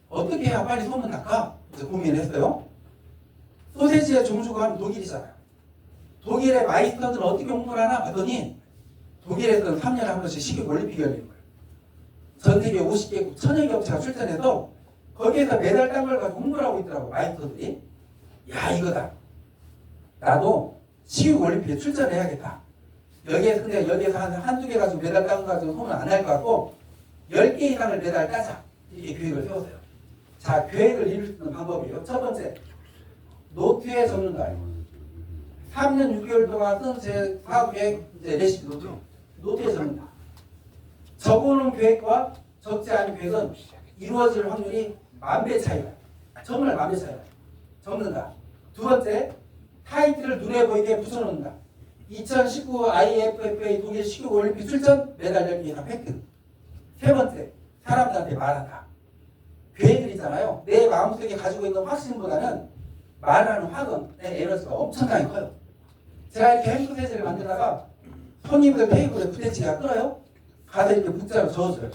어떻게 해야 빨리 소문날까? 그래서 고민했어요. 소세지의 종주가 하면 독일이잖아요. 독일의 마이스터들은 어떻게 홍보를 하나 봤더니 독일에서는 3년에 한 번씩 식욕 올림픽이 열리는 거예요. 전 세계 50개국 1000여 개 업체가 출전해서 거기에서 메달 딴 걸 가지고 홍보를 하고 있더라고 마이스터들이. 야 이거다. 나도 식욕 올림픽에 출전해야겠다. 여기에서 한두 개 가지고 메달 딴 거 가지고 소문 안 날 것 같고 10개 이상을 메달 따자. 이렇게 계획을 세웠어요. 자 계획을 이룰 수 있는 방법이에요. 첫 번째 노트에 적는다. 3년 6개월 동안 쓴 제 사업 계획 이제 레시피 노트에 적는다. 적어놓은 계획과 적지 않은 계획은 이루어질 확률이 10,000배 차이가. 정말 10,000배 차이가. 적는다. 두 번째 타이틀을 눈에 보이게 붙여놓는다. 2019 IFFA 독일 식욕 올림픽 출전 메달 10개 이상 획득. 세 번째 사람들한테 말한다. 계획을 있잖아요. 내 마음속에 가지고 있는 확신보다는 말하는 확언의 에너지가 엄청나게 커요. 제가 이렇게 햄스터세지를 만들다가 손님들 테이블에 부대찌개가 끓어요. 가서 이렇게 문자로 저어줘요.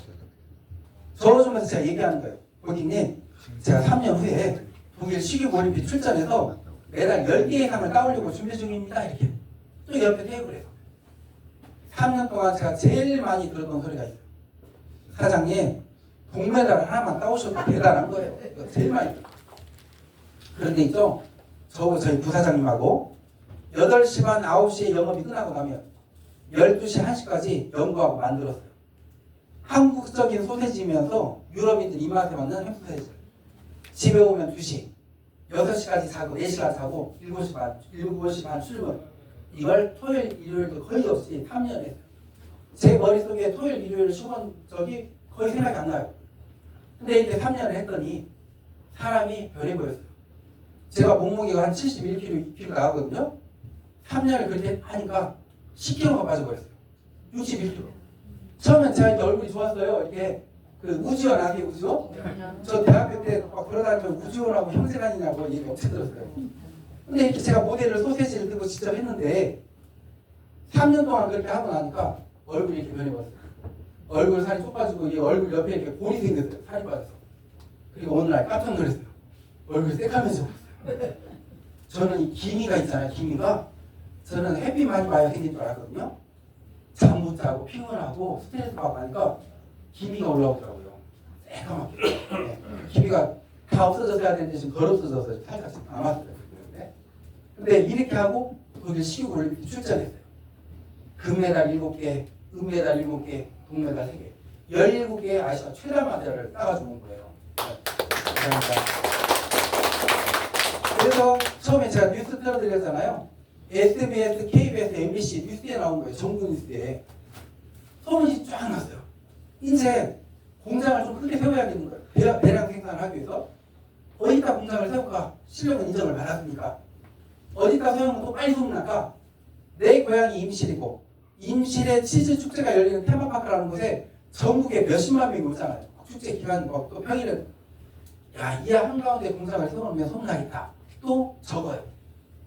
저어주면서 제가 얘기하는 거예요. 고객님 제가 3년 후에 독일 시기올림픽 출전해서 메달 10개 이상을 따오려고 준비 중입니다. 이렇게 또 옆에 테이블에서 3년 동안 제가 제일 많이 들었던 소리가 있어요. 사장님, 동메달 하나만 따오셔도 대단한 거예요. 이거 제일 많이 들어요. 그런데 있죠, 저희 부사장님하고 8시 반 9시에 영업이 끝나고 나면 12시 1시까지 연구하고 만들었어요. 한국적인 소세지면서 유럽인들 입맛에 맞는 햄 소세지. 집에 오면 2시, 6시까지 자고 4시간 자고 7시 반 출근. 이걸 토요일, 일요일도 거의 없이 3년 했어요. 제 머릿속에 토요일, 일요일 쉬는 적이 거의 생각이 안 나요. 근데 이렇게 3년을 했더니 사람이 변해 보였어요. 제가 몸무게가 한 71kg 나가거든요. 3년을 그렇게 하니까 10kg가 빠져버렸어요. 61kg. 처음엔 제가 이렇게 얼굴이 좋았어요. 이렇게 그 우지원 아세요? 우지원? 저 대학교 때 막 돌아다니면 우지원하고 형제간이냐고 얘기 엄청 들었어요. 근데 이렇게 제가 모델을 소세지를 들고 직접 했는데 3년 동안 그렇게 하고 나니까 얼굴이 이렇게 변해버렸어요. 얼굴 살이 쭉 빠지고 이 얼굴 옆에 이렇게 볼이 생겼어요. 살이 빠져서. 그리고 어느 날 깜짝 놀랐어요. 얼굴이 새까매져 버렸어요. 저는 이 기미가 있잖아요. 기미가 저는 햇빛 많이 봐야 생긴 줄 알았거든요. 잠 못 자고 피곤하고 스트레스 받고 하니까 기미가 올라오더라고요. 새까맣게. 네. 기미가 다 없어졌어야 되는데 지금 덜 없어져서 살짝 남았어요. 근데 이렇게 하고 독일 시기올림픽 출전했어요. 금메달 7개, 은메달 7개, 동메달 3개. 17개의 아시아 최다 메달을 따가지고 온 거예요. 감사합니다. 그래서 처음에 제가 뉴스 틀어드렸잖아요. SBS, KBS, MBC 뉴스에 나온 거예요. 정부 뉴스에. 소문이 쫙 났어요. 이제 공장을 좀 크게 세워야겠는 거예요. 대량 생산을 하기 위해서. 어디다 공장을 세울까? 실력은 인정을 받았으니까. 어디다 세우면 또 빨리 소문날까? 내 고향이 임실이고 임실에 치즈 축제가 열리는 테마파크라는 곳에 전국에 몇십만 명이 오잖아요. 축제 기간 또 평일에 이 한가운데 공장을 세우면 소문나겠다. 또 적어요.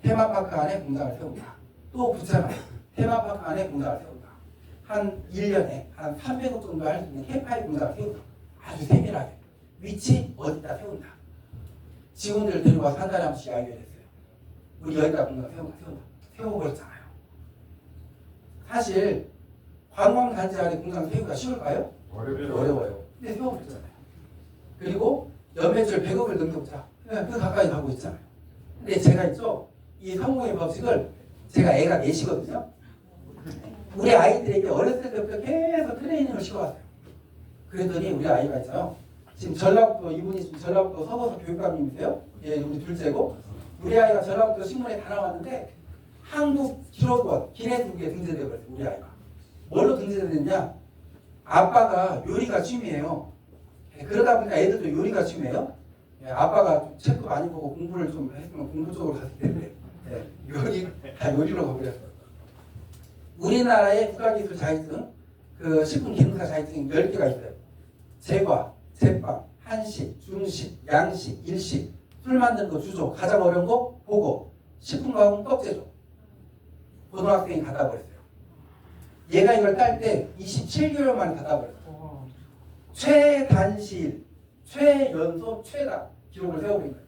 테마파크 안에 공장을 세운다. 또 붙여놔요. 테마파크 안에 공장을 세운다. 한 1년에 한 300억 정도 할 수 있는 캠파이 공장을 세운다. 아주 세밀하게. 위치 어디다 세운다. 직원들을 데리고 와서 한 달에 한 번씩 이야기를 했어요. 우리 여기다 공장 세운다. 세워버렸잖아요. 사실 관광단지 안에 공장 세우기가 쉬울까요? 어려워요. 근데 세워버렸잖아요. 그리고 연매출 100억을 넘겨보자. 그 가까이 가고 있잖아요. 근데 제가 있죠. 이 성공의 법칙을 제가 애가 4시거든요. 우리 아이들에게 어렸을 때부터 계속 트레이닝을 시켜왔어요. 그랬더니 우리 아이가 있어요. 지금 전라북도 이분이 지금 전라북도 서거서 교육감님이세요. 예, 우리 둘째고 우리 아이가 전라북도 신문에 다 나왔는데 한국 기록원 기네스북에 등재되어 버렸어요. 우리 아이가 뭘로 등재됐냐? 아빠가 요리가 취미예요. 예, 그러다 보니까 애들도 요리가 취미예요. 예, 아빠가 책 많이 보고 공부를 좀 했으면 공부 쪽으로 갔을 텐데 예, 요리로 가버렸어요. 우리나라의 국가기술 자격증, 그 식품기능사 자격증이 10개가 있어요. 제과, 제빵, 한식, 중식, 양식, 일식, 술 만드는 거 주조, 가장 어려운 거 보고, 식품가공 떡제조. 고등학생이 갖다 버렸어요. 얘가 이걸 딸 때 27개월 만에 갖다 버렸어요. 최단실, 최연소, 최다 기록을 세워버린 거예요.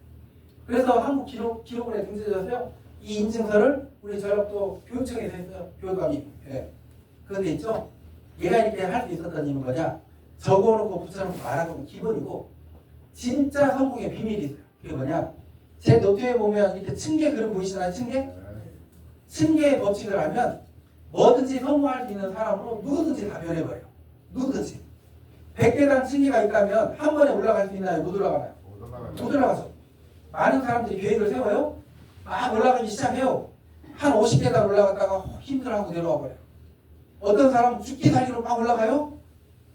그래서 한국 기록원에 등재되었어요. 이 인증서를 우리 전라북도 교육청에서 했어요. 교육감이. 예. 그런데 있죠. 얘가 이렇게 할 수 있었던 이유는 뭐냐? 적어놓고 붙여놓고 말하는 건 기본이고 진짜 성공의 비밀이 있어요. 그게 뭐냐? 제 노트에 보면 이렇게 층계 그림 보이시나요? 층계? 층계의 법칙을 알면 뭐든지 성공할 수 있는 사람으로 누구든지 다 변해버려요. 누구든지. 100계단 층계가 있다면 한 번에 올라갈 수 있나요? 못 올라가나요? 못 올라가죠. 많은 사람들이 계획을 세워요. 막 올라가기 시작해요. 한 50계단 올라갔다가 힘들어하고 내려와 버려요. 어떤 사람은 죽기 살기로 막 올라가요.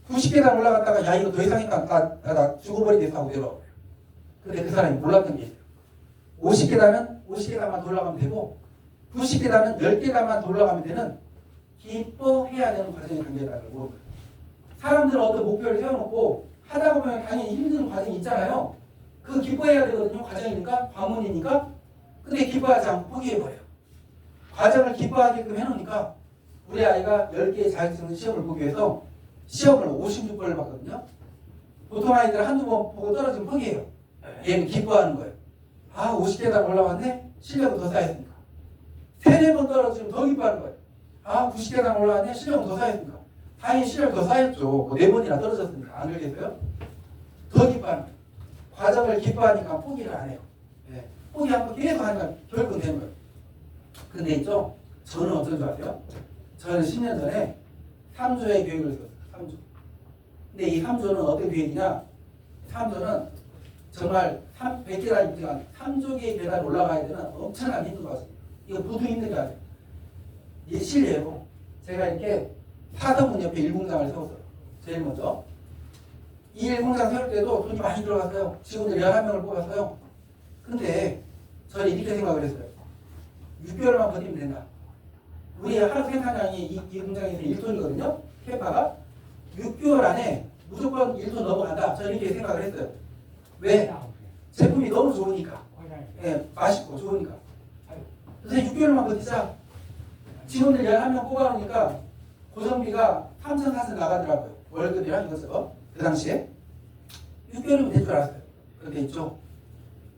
90계단 올라갔다가 야 이거 더 이상이니까 나 죽어버리겠어 하고 내려와 버려요. 근데 그 사람이 몰랐던 게 있어요. 50계단은 50계단만 더 올라가면 되고 90계단은 10계단만 더 올라가면 되는 기뻐해야 되는 과정이 담겨있다는 걸 모르는 거예요. 사람들은 어떤 목표를 세워놓고 하다 보면 당연히 힘든 과정이 있잖아요. 그 기뻐해야 되거든요. 과정이니까 관문이니까. 근데 기뻐하지 않고 포기해버려요. 과정을 기뻐하게끔 해놓으니까 우리 아이가 10개의 자격증 시험을 보기 위해서 시험을 56번을 봤거든요. 보통 아이들 한두 번 보고 떨어지면 포기해요. 얘는 기뻐하는 거예요. 아, 50계단 올라왔네? 실력은 더 쌓였으니까. 3-4번 떨어지면 더 기뻐하는 거예요. 아, 90계단 올라왔네? 실력은 더 쌓였으니까. 당연히 실력이 더 쌓였죠. 뭐 4번이나 떨어졌으니까. 안 그러겠어요? 더 기뻐하는 거예요. 과정을 기뻐하니까 포기를 안 해요. 예. 포기하고 계속 하니까 결국은 되는 거예요. 근데 있죠? 저는 어떤 줄 아세요? 저는 10년 전에 3조의 계획을 세웠어요. 3조. 근데 이 3조는 어떤 계획이냐? 3조는 정말 100계단 이상 3조 개의 계단 올라가야 되는 엄청난 힘든 것입니다. 이거 모두 힘든 게 아니에요. 이 실례로 제가 이렇게 사서문 옆에 일공장을 세웠어요. 제일 먼저. 이 일공장 세울 때도 돈이 많이 들어갔어요. 직원들 11명을 뽑았어요. 근데 저는 이렇게 생각을 했어요. 6개월만 버티면 된다. 우리 하루 생산량이 이 공장에서 1톤이거든요. 캐파가 6개월 안에 무조건 1톤 넘어간다. 저는 이렇게 생각을 했어요. 왜? 제품이 너무 좋으니까. 예, 맛있고 좋으니까. 그래서 6개월만 버티자. 직원들 11명 뽑아놓으니까 고정비가 3,400 나가더라고요. 월급이랑 이것저것. 그 당시에. 6개월이면 될 줄 알았어요. 그런데 있죠.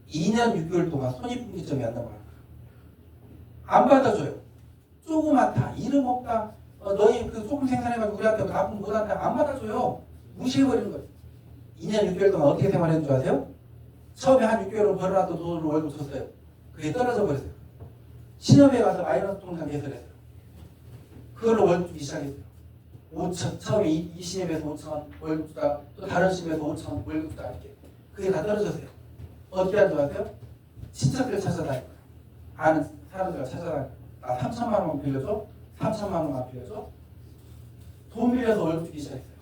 2년 6개월 동안 손익분기점이 안 나와요. 안 받아줘요. 조그맣다. 이름 없다. 너희 그 소금 생산해가지고 우리한테 납품 못한다. 안 받아줘요. 무시해버리는 거예요. 2년 6개월 동안 어떻게 생활했는 줄 아세요? 처음에 한 6개월은 벌어놔도 돈을 월급 줬어요. 그게 떨어져 버렸어요. 신협에 가서 마이너스 통장 개설했어요. 그걸로 월급 주기 시작했어요. 5천, 처음에 이 신협에서 5천 월급 주다, 또 다른 신협에서 5천 월급 주다 이렇게. 그게 다 떨어졌어요. 어떻게 하는 줄 아세요? 친척들 찾아다니고 아는 사람들을 찾아다니고 나 3천만 원만 빌려줘? 3천만 원만 빌려줘? 돈 빌려서 월급 주기 시작했어요.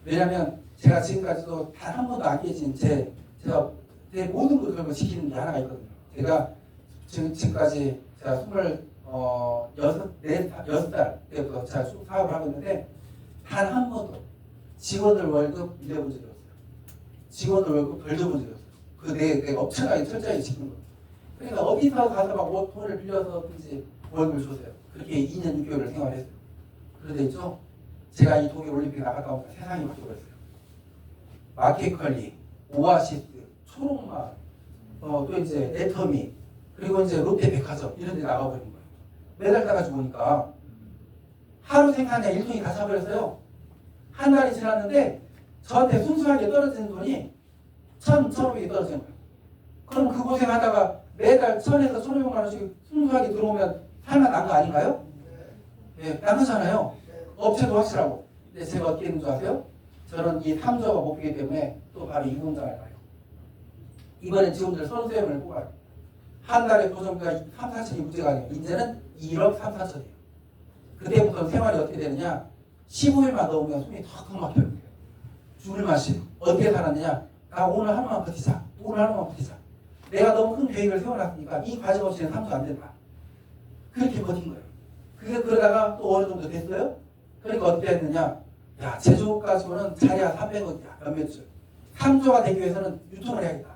왜냐면 제가 지금까지도 단 한 번도 안 깨진 제가 제 모든 걸 그런 거 지키는 게 하나가 있거든요. 제가 지금까지 제가 6살 때부터 제가 사업을 하고 있는데 단 한 번도 직원들 월급 밀려본 적이 없어요. 직원들 월급 벌려본 적이 없어요. 그 내가 엄청나게 철저히 지키는 거예요. 그러니까 어디서 가서 막 돈을 빌려서 이제 월급을 줬어요. 그렇게 2년 6개월을 생활했어요. 그런데 있죠? 제가 이 독일 올림픽 나갔다 오니까 세상이 바뀌어버렸어요. 마켓컬리, 오아시스, 초록마을, 또 이제 애터미, 그리고 이제 롯데백화점 이런 데 나가버린 거예요. 매달 따가지고 오니까 하루 생산량 1톤이 다 차버렸어요. 한 달이 지났는데 저한테 순수하게 떨어지는 돈이 1,500이 떨어지는 거예요. 그럼 그 고생하다가 매달 1,000에서 1,500만 원씩 순수하게 들어오면 살만 난 거 아닌가요? 예, 나쁘잖아요. 업체도 확실하고. 근데 제가 어떻게 했는 줄 아세요? 저는 이 3조가 목표이기 때문에 또 바로 이 공장을 가요. 이번에 직원들 선수회원을 뽑아요. 한 달에 고정비가 3, 4천이 문제가 아니에요. 이제는 1억 3, 4천이에요. 그때부터 생활이 어떻게 되느냐? 15일만 넣으면 숨이 턱턱 막혀요. 죽을 맛이 어떻게 살았느냐? 나 오늘 하루만 버티자. 오늘 하루만 버티자. 내가 너무 큰 계획을 세워놨으니까 이 과정 없이는 3조 안 된다. 그렇게 버틴 거예요. 그게 그러다가 또 어느 정도 됐어요? 그러니까 어떻게 했느냐? 야, 제조업 가지고는 자리야 300억이야. 몇몇 주. 3조가 되기 위해서는 유통을 해야겠다.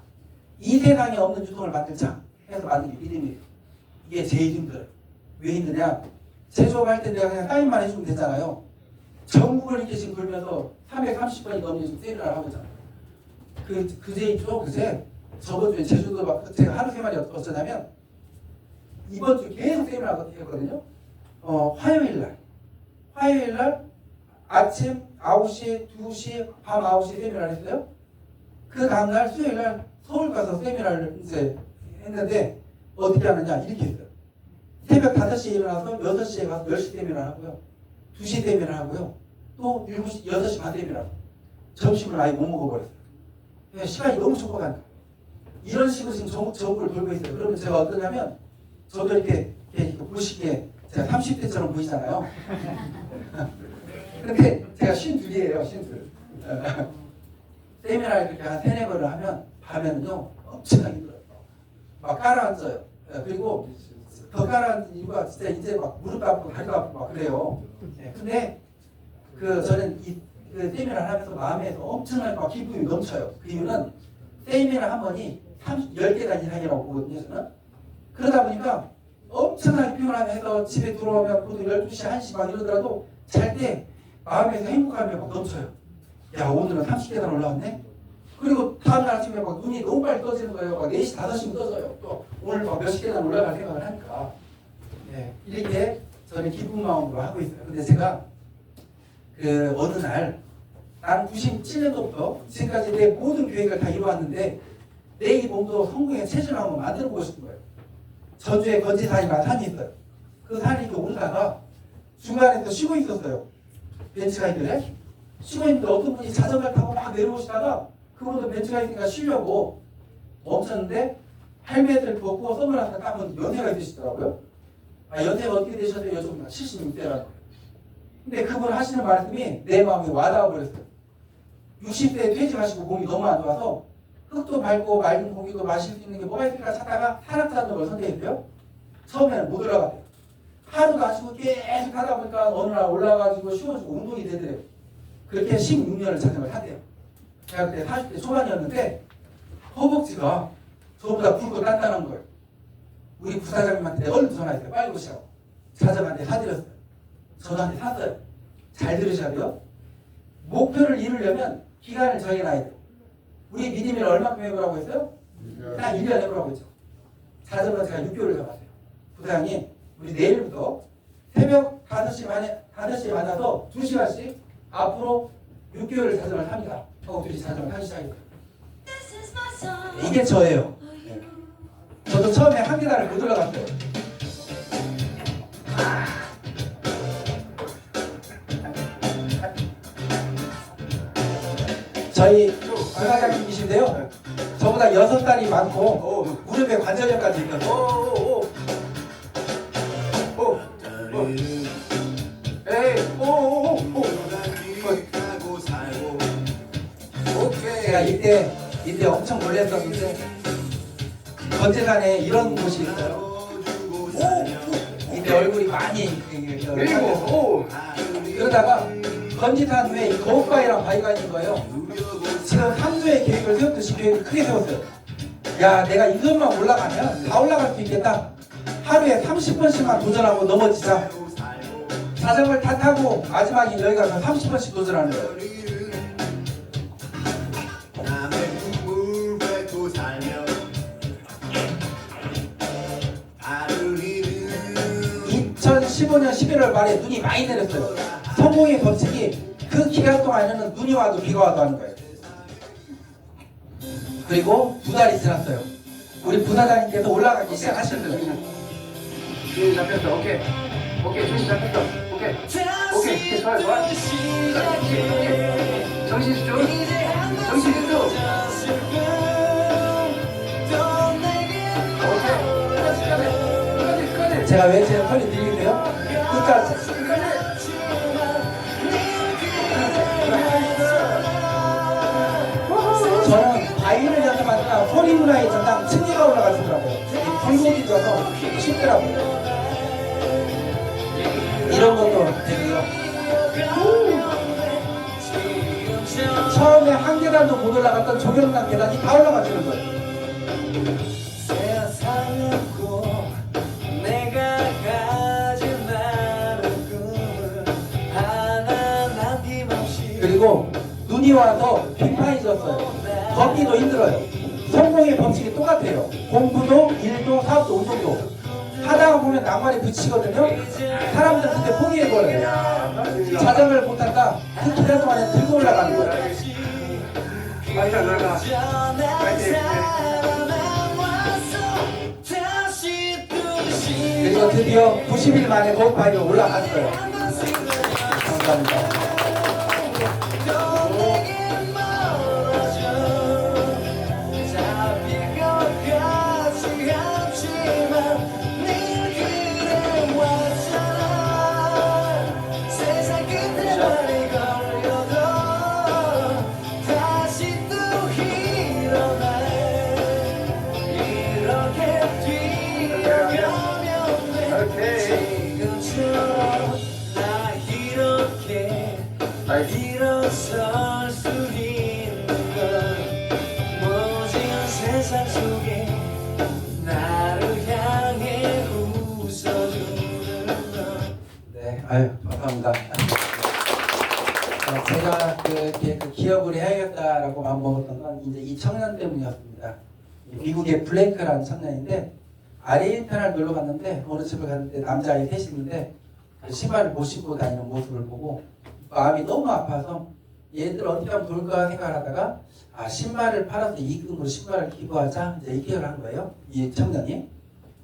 이 세상에 없는 유통을 만들자 해서 만든 게 믿음이에요. 이게 제일 힘들어요. 왜 힘드냐? 제조업할 때 내가 그냥 사인만 해주면 되잖아요. 전국을 이렇게 지금 돌면서 330번이 넘는 지금 세미나를 하고 있잖아요. 그제 있죠? 그제? 저번 주에 제주도 막 제가 하루 세 마리 어쩌냐면 이번 주 계속 세미나를 했거든요. 화요일 날 아침 9시, 2시, 밤 9시 세미나를 했어요. 그 다음날 수요일 날 서울 가서 세미나를 이제 했는데 어떻게 하느냐 이렇게 했어요. 새벽 5시에 일어나서 6시에 가서 10시 세미나를 하고요. 2시 세미나를 하고요. 또 7시, 6시 반 세미나를 하고 점심을 아예 못 먹어버렸어요. 시간이 너무 촉박하니까. 이런 식으로 지금 전국을 돌고 있어요. 그러면 제가 어떠냐면 저도 이렇게 보시기에 제가 30대처럼 보이잖아요. 근데 제가 52예요. 52. 세미나를 그렇게 한 3-4번을 하면 밤에는요 엄청나게 힘들어요. 막 깔아앉아요. 그리고 더 깔아앉은 이유가 진짜 이제 막 무릎 아프고 다리가 아프고 막 그래요. 근데 저는 그 세미나를 하면서 마음에서 엄청나게 막 기쁨이 넘쳐요. 그 이유는 세미나 한 번이 10개단 이상이라고 보거든요. 저는. 그러다 보니까 엄청나게 피곤하게 해서 집에 들어오면 보통 12시, 1시 막 이러더라도 잘 때 마음에서 행복감이 막 넘쳐요. 야, 오늘은 30계단 올라왔네? 그리고 다음날 아침에 막 눈이 너무 빨리 떠지는 거예요. 막 4시, 5시면 떠져요. 또 오늘 막 몇십 계단 올라갈 생각을 하니까. 예, 이렇게 저는 기쁜 마음으로 하고 있어요. 근데 제가 그 어느 날 나는 97년도부터 지금까지 내 모든 계획을 다 이루었는데 내 이 몸도 성공에 체질을 한번 만들어 보고 싶은 거예요. 전주에 건지산이라는 산이 있어요. 그 산이 이렇게 오르다가 중간에 또 쉬고 있었어요. 벤츠가이드에 쉬고 있는데 어떤 분이 자전거를 타고 막 내려오시다가 그분도 벤츠가이드가 쉬려고 멈췄는데 헬멧을 벗고 선글라스를 까면 연세가 있으시더라고요. 아, 연세가 어떻게 되셨어요? 여쭤보니까 76세라는 거예요. 근데 그분 하시는 말씀이 내 마음에 와닿아 버렸어요. 60대에 퇴직하시고 몸이 너무 안 좋아서 흙도 밟고 맑은 공기도 마실 수 있는 게 뭐가 있을까 찾다가 산악산맥을 선택했대요. 처음에는 못 올라갔대요. 하루도 안 쉬고 계속 하다 보니까 어느 날 올라가지고 쉬워지고 운동이 되더래요. 그렇게 16년을 자전거를 탔대요. 제가 그때 40대 초반이었는데 허벅지가 저보다 굵고 단단한 거예요. 우리 부사장님한테 내가 얼른 전화했어요. 빨리 오시라고. 자전거한테 사드렸어요. 저한테 샀어요. 잘 들으셔야 돼요. 목표를 이루려면 기간을 정해놔야 돼요. 우리 믿음을 얼마큼 해보라고 했어요? 딱 1년 해보라고 했죠. 자전거 제가 6개월을 잡았어요. 부사장님, 우리 내일부터 새벽 5시에 만나서 2시간씩 앞으로 6개월을 자전거를 탑니다. 하고 둘이 자전거 타기 시작했어요. 이게 저예요. 네. 저도 처음에 한 계단을 못 올라갔어요. 저희 부사장님이신데요. 저보다 6살이 많고 무릎에 관절염까지 있어서 제가 이때 엄청 놀랐었는데 건재산에 이런 곳이 있어요. 이때 얼굴이 많이 그러다가 건지산 후에 이 거북바위랑 바위가 있는 거예요. 지금 3주의 계획을 세웠듯이 계획을 크게 세웠어요. 야, 내가 이것만 올라가면 다 올라갈 수 있겠다. 하루에 30번씩만 도전하고 넘어지자. 자전거를 다 타고 마지막에 여기 가서 30번씩 도전하는 거예요. 2015년 11월 말에 눈이 많이 내렸어요. 성공의 법칙이 그 기간 동안에는 눈이 와도 비가 와도 하는 거예요. 그리고 2달이 지났어요. 우리 부사장님께서 올라가기 시작하셨어요. 준비 잡혔어. 오케이. 준비 잡혔어. 오케이. 좋아. 오케이. 정신 집중. 오케이. 제가 왜 제 털이 들리세요? 끝까지. 저는 바위를 연습하니까 소리 문화의 전당 층위가 올라가시더라고요. 굴곡이 져서 쉽더라고요. 이런 것도 되고요. 처음에 한 계단도 못 올라갔던 조경남 계단이 다 올라가시는 거예요. 그리고 눈이 와서 빙판이 졌어요. 걷기도 힘들어요. 성공의 법칙이 똑같아요. 공부도, 일도, 사업도, 운동도. 하다가 보면 낭만이 붙이거든요. 사람들 그때 포기해버려요. 자전거를 못 탄다. 그 기간 동안에 들고 올라가는 거예요. 그리고 드디어 90일 만에 거북바위로 올라갔어요. 감사합니다. 일어설 수 있는 건 모진 세상 속에 나를 향해 웃어주는 너. 네, 아유, 감사합니다. 제가 이렇게 기업을 해야겠다라고 마음먹었던 건 이제 이 청년 때문이었습니다. 미국의 블레이크라는 청년인데 아르헨티나를 놀러 갔는데 어느 집을 갔는데 남자아이 셋인데 그 신발을 못 신고 다니는 모습을 보고 마음이 너무 아파서 얘들 어떻게 하면 좋을까 생각을 하다가 신발을 팔아서 이익금으로 신발을 기부하자 이제 이 계획을 한 거예요. 이 청년이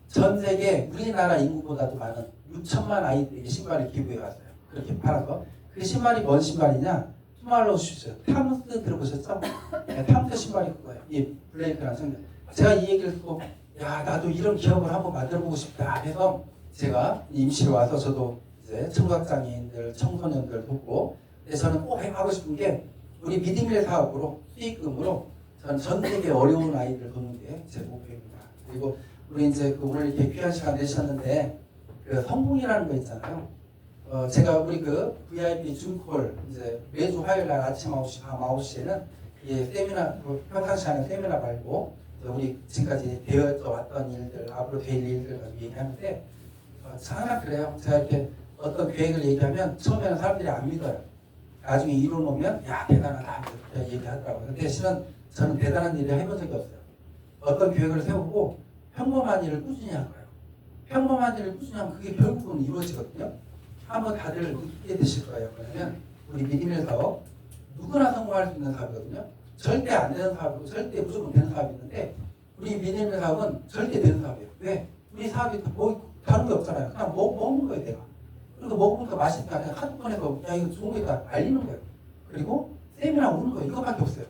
전 세계 우리나라 인구보다도 많은 6천만 아이들에게 신발을 기부해 왔어요. 그렇게 팔아서 그 신발이 뭔 신발이냐? 투말로우 슈즈. 탐스 들어보셨죠? 네, 탐스 신발이 그거예요. 이 블레이크라는 청년. 제가 이 얘기를 듣고 야 나도 이런 기업을 한번 만들어보고 싶다 해서 제가 임시로 와서 저도 이제 청각장애인들, 청소년들 돕고 근데 저는 꼭 하고 싶은 게 우리 미디밀 사업으로 수익금으로 저는 전 세계 어려운 아이들 돕는 게 제 목표입니다. 그리고 우리 이제 오늘 이렇게 귀한 시간 내셨는데 그 성공이라는 거 있잖아요. 제가 우리 그 VIP 줌콜 이제 매주 화요일 날 아침 9시, 밤 9시에는 이 세미나, 평상시 하는 세미나 말고 우리 지금까지 되어져 왔던 일들, 앞으로 될 일들 가지고 얘기하는데 항상 그래요. 제가 이렇게 어떤 계획을 얘기하면 처음에는 사람들이 안 믿어요. 나중에 이루어놓으면 야 대단하다 이렇게 얘기하더라고요. 근데 실은 저는 대단한 일을 해본 적이 없어요. 어떤 계획을 세우고 평범한 일을 꾸준히 한 거예요. 평범한 일을 꾸준히 하면 그게 결국은 이루어지거든요. 한번 다들 느끼게 되실 거예요. 그러면 우리 미디밀 사업 누구나 성공할 수 있는 사업이거든요. 절대 안 되는 사업이고 절대 무조건 되는 사업이 있는데 우리 미디밀 사업은 절대 되는 사업이에요. 왜? 우리 사업이 뭐 다른 게 없잖아요. 그냥 먹는 거예요 내가. 그리고 먹으니까 맛있다. 그냥 한 번에서 야 이거 좋은 거다 알리는 거예요. 그리고 세미나 오는 거예요. 이거밖에 없어요.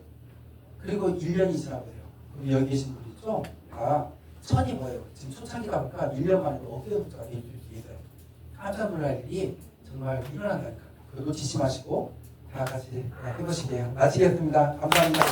그리고 1년이 지나보세요. 그럼 여기 계신 분이 있죠? 다 천이 뭐예요? 지금 초창기다 보니까 1년 만에 어깨 숫자가 돼줄 수 있어요. 깜짝 놀랄 일이 정말 일어난다니까. 그거 놓치지 마시고 다 같이 해보시게요. 마치겠습니다. 감사합니다.